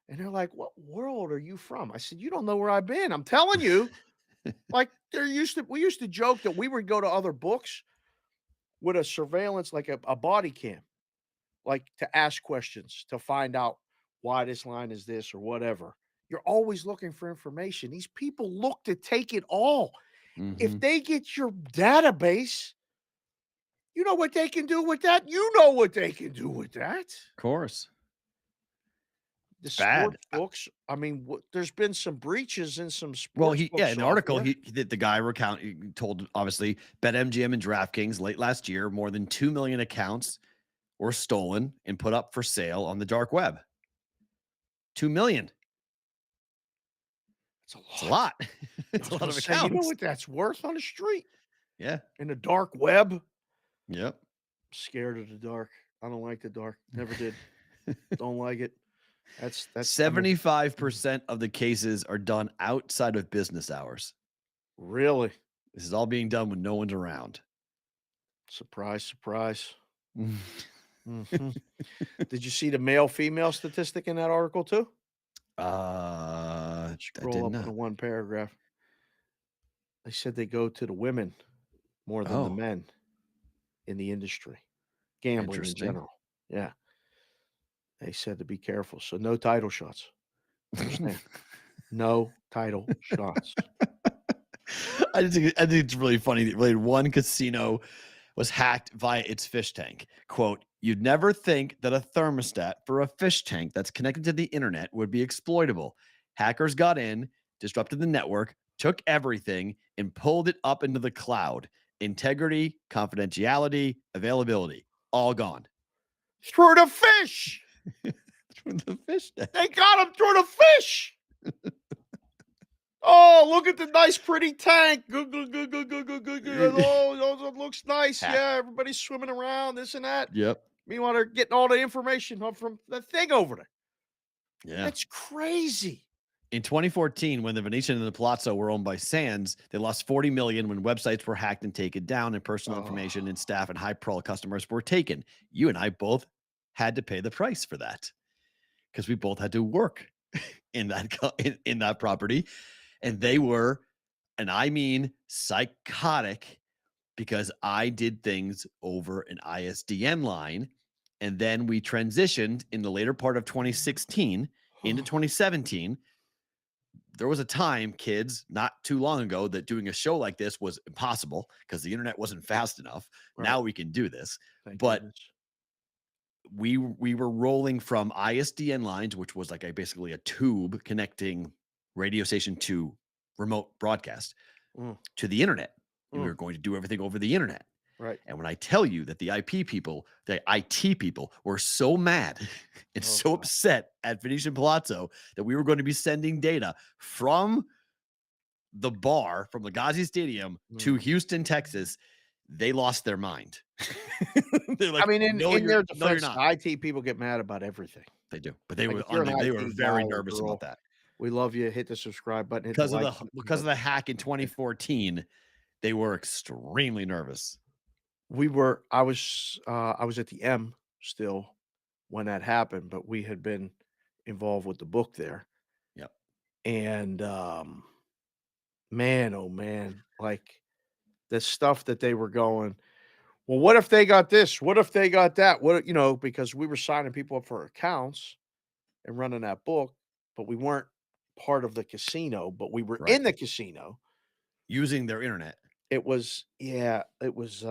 And they're like, what world are you from? I said, you don't know where I've been. I'm telling you. Like we used to joke that we would go to other books with a surveillance, like a body cam, like to ask questions to find out why this line is this or whatever. You're always looking for information. These people look to take it all. If they get your database, you know what they can do with that? You know what they can do with that. Of course. The sports books, there's been some breaches in some sports books. In the article, the guy he told, obviously, BetMGM and DraftKings late last year, more than 2 million accounts were stolen and put up for sale on the dark web. 2 million. It's a lot. It's a lot of accounts. You know what that's worth on the street? Yeah. In the dark web? Yep. I'm scared of the dark. I don't like the dark. Never did. Don't like it. That's 75% of the cases are done outside of business hours. Really? This is all being done when no one's around. Surprise, surprise. Did you see the male-female statistic in that article too? Scroll up in one paragraph. They said they go to the women more than the men in the industry. Gambling in general. Yeah. They said to be careful. So no title shots. Understand? No title shots. I think it's really funny that one casino was hacked via its fish tank. Quote, you'd never think that a thermostat for a fish tank that's connected to the internet would be exploitable. Hackers got in, disrupted the network, took everything, and pulled it up into the cloud. Integrity, confidentiality, availability, all gone. Through the fish! Through the fish tank. They got him through the fish! Oh, look at the nice, pretty tank. Oh, it looks nice. Yeah, everybody's swimming around, this and that. Yep. Meanwhile, they're getting all the information from the thing over there. Yeah. That's crazy. In 2014, when the Venetian and the Palazzo were owned by Sands, they lost 40 million when websites were hacked and taken down, and personal information and staff and high-profile customers were taken. You and I both had to pay the price for that because we both had to work in that property, and they were, and I mean psychotic, because I did things over an ISDN line, and then we transitioned in the later part of 2016 into 2017. There was a time, kids, not too long ago, that doing a show like this was impossible because the internet wasn't fast enough. Right. Now we can do this. Thank But goodness. we were rolling from ISDN lines, which was like basically a tube connecting radio station to remote broadcast, to the internet. And we were going to do everything over the internet. Right. And when I tell you that the IP people, the IT people were so mad and so upset at Venetian Palazzo that we were going to be sending data from the bar, from the Ghazi Stadium to Houston, Texas, they lost their mind. They're like, I mean, in their you're defense, not. the IT people get mad about everything. They do, but they Like, were if you're an they IT were guy very or nervous girl, about that we love you. Hit the subscribe button. Hit because the of like the button, because of the hack in 2014. They were extremely nervous. I was at the M still when that happened, but we had been involved with the book there. Yep. And man, oh man, like the stuff that they were going, well, what if they got this? What if they got that? What, because we were signing people up for accounts and running that book, but we weren't part of the casino, but we were in the casino using their internet. It was man, that was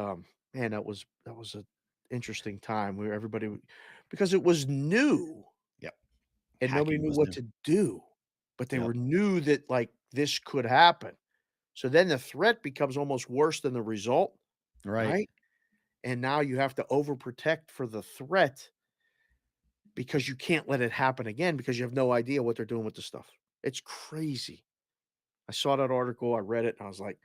a interesting time where because it was new. Yep. And Hacking nobody knew was what new. to do, but they Yep. were knew that like this could happen. So then the threat becomes almost worse than the result, right? And now you have to overprotect for the threat because you can't let it happen again because you have no idea what they're doing with the stuff. It's crazy. I saw that article, I read it, and I was like,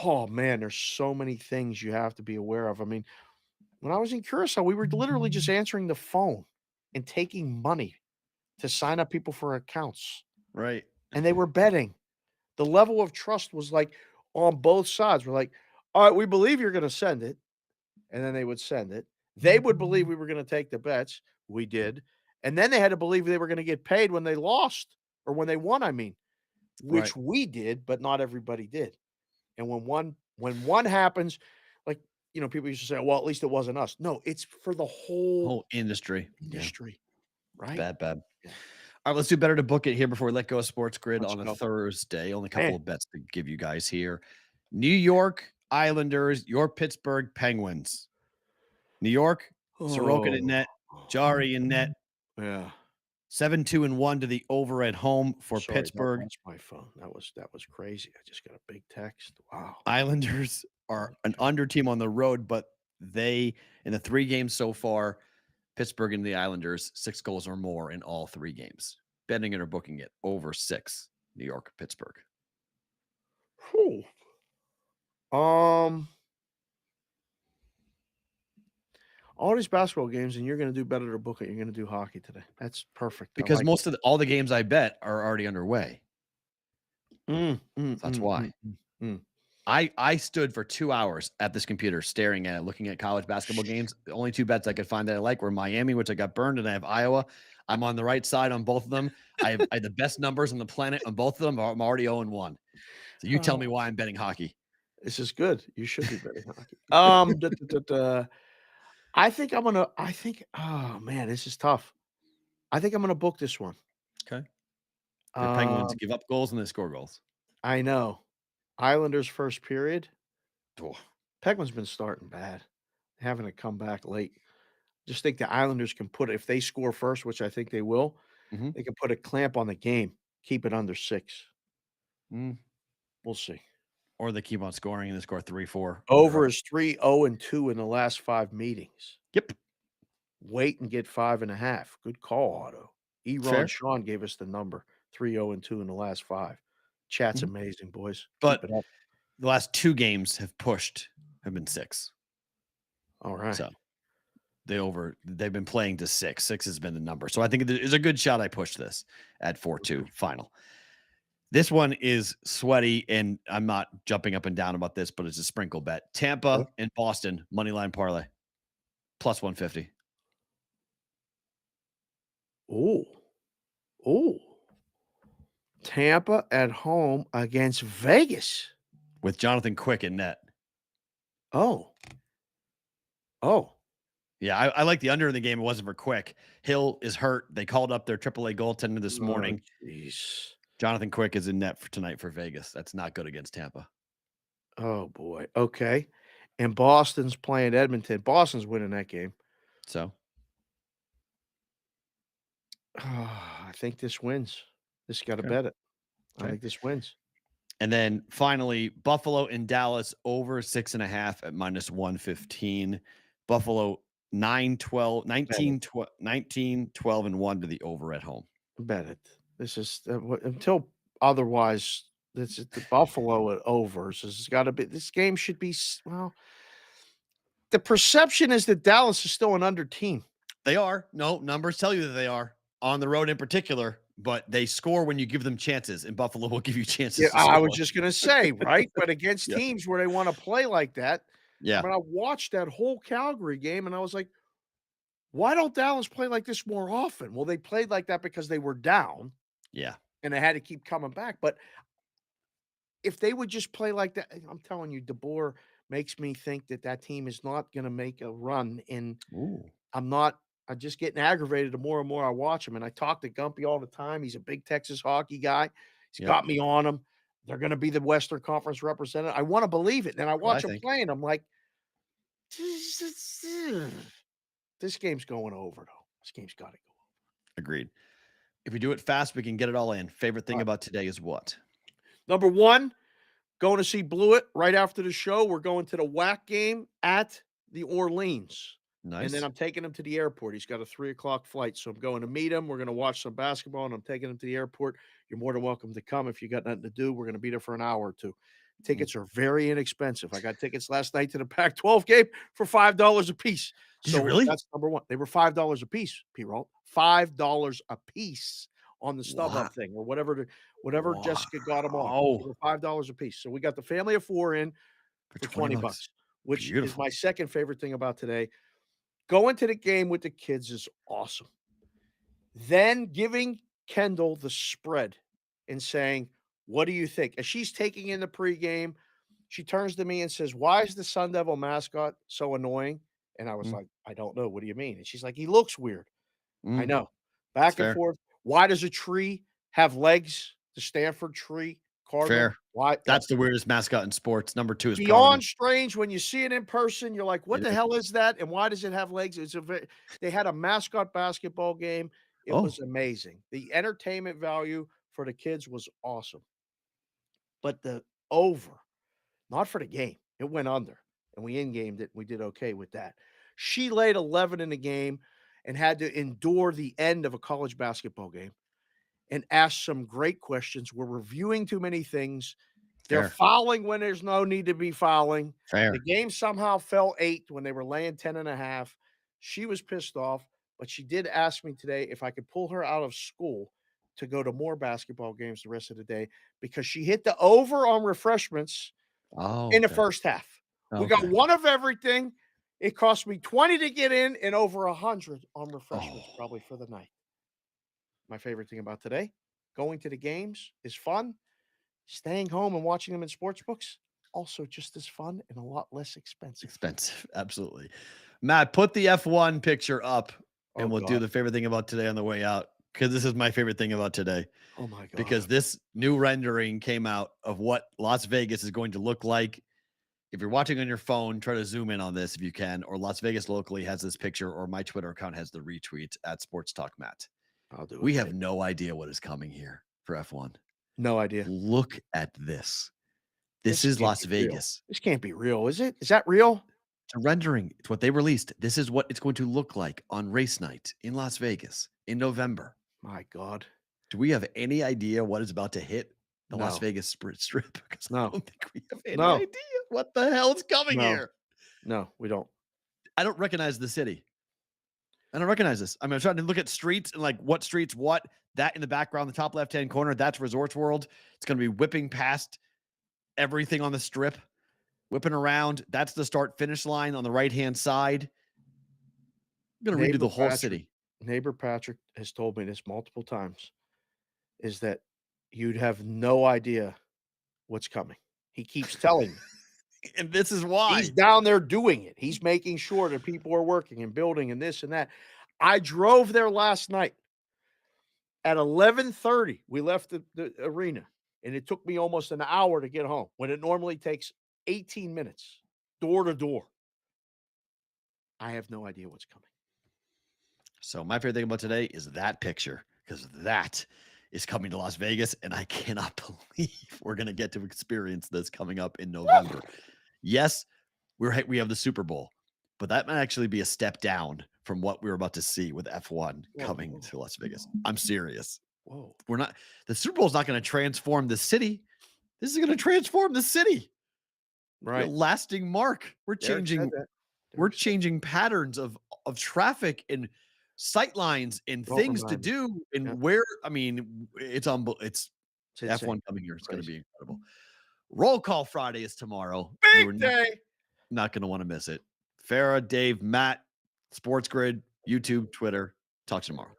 oh man, there's so many things you have to be aware of. I mean, when I was in Curacao, we were literally just answering the phone and taking money to sign up people for accounts. Right. And they were betting. The level of trust was like on both sides. We're like, all right, we believe you're going to send it. And then they would send it. They would believe we were going to take the bets. We did. And then they had to believe they were going to get paid when they lost or when they won, I mean, which we did, but not everybody did. And when one happens, like, people used to say, well, at least it wasn't us. No, it's for the whole industry. Right? Bad. Yeah. All right, let's do better to book it here before we let go of Sports Grid on a Thursday. Only a couple of bets to give you guys here. New York Islanders, your Pittsburgh Penguins. New York, Sorokin in net, Jari in net. Yeah. 7-2-1 to the over at home for Pittsburgh. That's my phone. That was crazy. I just got a big text. Wow. Islanders are an under team on the road, but they, in the 3 games so far, Pittsburgh and the Islanders, 6 goals or more in all 3 games. Betting it or booking it over 6. New York, Pittsburgh. Whew. All these basketball games, and you're going to do better to book it. You're going to do hockey today. That's perfect. Because most of all the games I bet are already underway. That's why. I stood for 2 hours at this computer staring at it, looking at college basketball games. The only 2 bets I could find that I like were Miami, which I got burned, and I have Iowa. I'm on the right side on both of them. I have the best numbers on the planet on both of them. I'm already 0-1. So you tell me why I'm betting hockey. This is good. You should be betting hockey. Oh man, this is tough. I think I'm gonna book this one. Okay. The Penguins give up goals and they score goals. I know. Islanders first period. Oh. Penguins been starting bad. Having to come back late. Just think the Islanders can if they score first, which I think they will, they can put a clamp on the game, keep it under 6. We'll see. Or they keep on scoring and they score 3-4. Over is 3-0-2 in the last 5 meetings. Yep. Wait and get 5.5. Good call, Otto. Ron Sean gave us the number 3-0-2 in the last 5. Chat's amazing, boys. But the last 2 games have been 6. All right. So the over. They've been playing to 6. 6 has been the number. So I think it's a good shot I push this at 4-2 final. This one is sweaty, and I'm not jumping up and down about this, but it's a sprinkle bet. Tampa and Boston, money line parlay, plus 150. Oh. Tampa at home against Vegas. With Jonathan Quick in net. Oh. Yeah, I like the under in the game. It wasn't for Quick. Hill is hurt. They called up their AAA goaltender this morning. Jeez. Jonathan Quick is in net for tonight for Vegas. That's not good against Tampa. Oh, boy. Okay. And Boston's playing Edmonton. Boston's winning that game. So I think this wins. This got to Okay. bet it. I Okay. think this wins. And then finally, Buffalo and Dallas over 6.5 at minus 115. Buffalo 9-12, 19-12 and 1 to the over at home. Bet it. This is until otherwise. This is the Buffalo at overs. This has got to be. This game should be. Well, the perception is that Dallas is still an under team. They are. No, numbers tell you that they are on the road in particular, but they score when you give them chances, and Buffalo will give you chances. Yeah, I was just going to say, right? But against teams where they want to play like that. Yeah. I mean, I watched that whole Calgary game, and I was like, why don't Dallas play like this more often? Well, they played like that because they were down. Yeah. And they had to keep coming back. But if they would just play like that, I'm telling you, DeBoer makes me think that team is not going to make a run. And I'm just getting aggravated the more and more I watch him. And I talk to Gumpy all the time. He's a big Texas hockey guy. He's got me on him. They're going to be the Western Conference representative. I want to believe it. And I watch him play, and I'm like, this game's going over, though. This game's got to go over. Agreed. If we do it fast, we can get it all in. Favorite thing about today is what? Number one, going to see Blewett right after the show. We're going to the WAC game at the Orleans. Nice. And then I'm taking him to the airport. He's got a 3:00 flight. So I'm going to meet him. We're going to watch some basketball, and I'm taking him to the airport. You're more than welcome to come if you got nothing to do. We're going to be there for an hour or two. Tickets are very inexpensive. I got tickets last night to the Pac-12 game for $5 a piece. So really? That's number one. They were $5 a piece, Perrault. $5 a piece on the StubHub thing or whatever Jessica got them on. They were $5 a piece. So we got the family of 4 in for $20, which is my second favorite thing about today. Going to the game with the kids is awesome. Then giving Kendall the spread and saying, what do you think? As she's taking in the pregame, she turns to me and says, why is the Sun Devil mascot so annoying? And I was like, I don't know. What do you mean? And she's like, he looks weird. I know. Back and forth. Why does a tree have legs? The Stanford tree. Cardinal. Fair. Why? That's the weirdest mascot in sports. Number 2 is beyond Cardinal. strange. When you see it in person, you're like, what the hell is that? And why does it have legs? They had a mascot basketball game. It was amazing. The entertainment value for the kids was awesome. But the over, not for the game. It went under. And we in-gamed it. We did okay with that. She laid 11 in the game and had to endure the end of a college basketball game and ask some great questions. We're reviewing too many things. They're fouling when there's no need to be fouling. The game somehow fell 8 when they were laying 10.5. She was pissed off, but she did ask me today if I could pull her out of school to go to more basketball games the rest of the day because she hit the over on refreshments in the first half. We got one of everything. It cost me 20 to get in and over 100 on refreshments probably for the night. My favorite thing about today, going to the games is fun. Staying home and watching them in sports books, also just as fun and a lot less expensive. Absolutely. Matt, put the F1 picture up and we'll do the favorite thing about today on the way out. Because this is my favorite thing about today. Oh my God. Because this new rendering came out of what Las Vegas is going to look like. If you're watching on your phone, try to zoom in on this if you can, or Las Vegas locally has this picture, or my Twitter account has the retweet at Sports Talk Matt. I'll do it. We have no idea what is coming here for F1. No idea. Look at this. This is Las Vegas. This can't be real, is it? Is that real? It's a rendering. It's what they released. This is what it's going to look like on race night in Las Vegas in November. My God. Do we have any idea what is about to hit the Las Vegas Strip? Because I don't think we have any idea what the hell is coming here. No, we don't. I don't recognize the city. I don't recognize this. I mean, I'm trying to look at streets and like what streets, what that in the background, the top left-hand corner, that's Resorts World. It's going to be whipping past everything on the strip, whipping around. That's the start finish line on the right-hand side. I'm going to redo the whole city. Neighbor Patrick has told me this multiple times, is that you'd have no idea what's coming. He keeps telling me. And this is why. He's down there doing it. He's making sure that people are working and building and this and that. I drove there last night. At 11:30, we left the arena, and it took me almost an hour to get home when it normally takes 18 minutes, door to door. I have no idea what's coming. So my favorite thing about today is that picture, because that is coming to Las Vegas, and I cannot believe we're going to get to experience this coming up in November. Yes, we have the Super Bowl, but that might actually be a step down from what we're about to see with F1 coming to Las Vegas. I'm serious. Whoa. The Super Bowl is not going to transform the city. This is going to transform the city. Right. A lasting mark. We're changing patterns of traffic and sight lines and things to do and where, I mean, it's F1 coming here. It's going to be incredible. Roll Call Friday is tomorrow. Big day. Not going to want to miss it. Farra, Dave, Matt, Sports Grid, YouTube, Twitter. Talk to you tomorrow.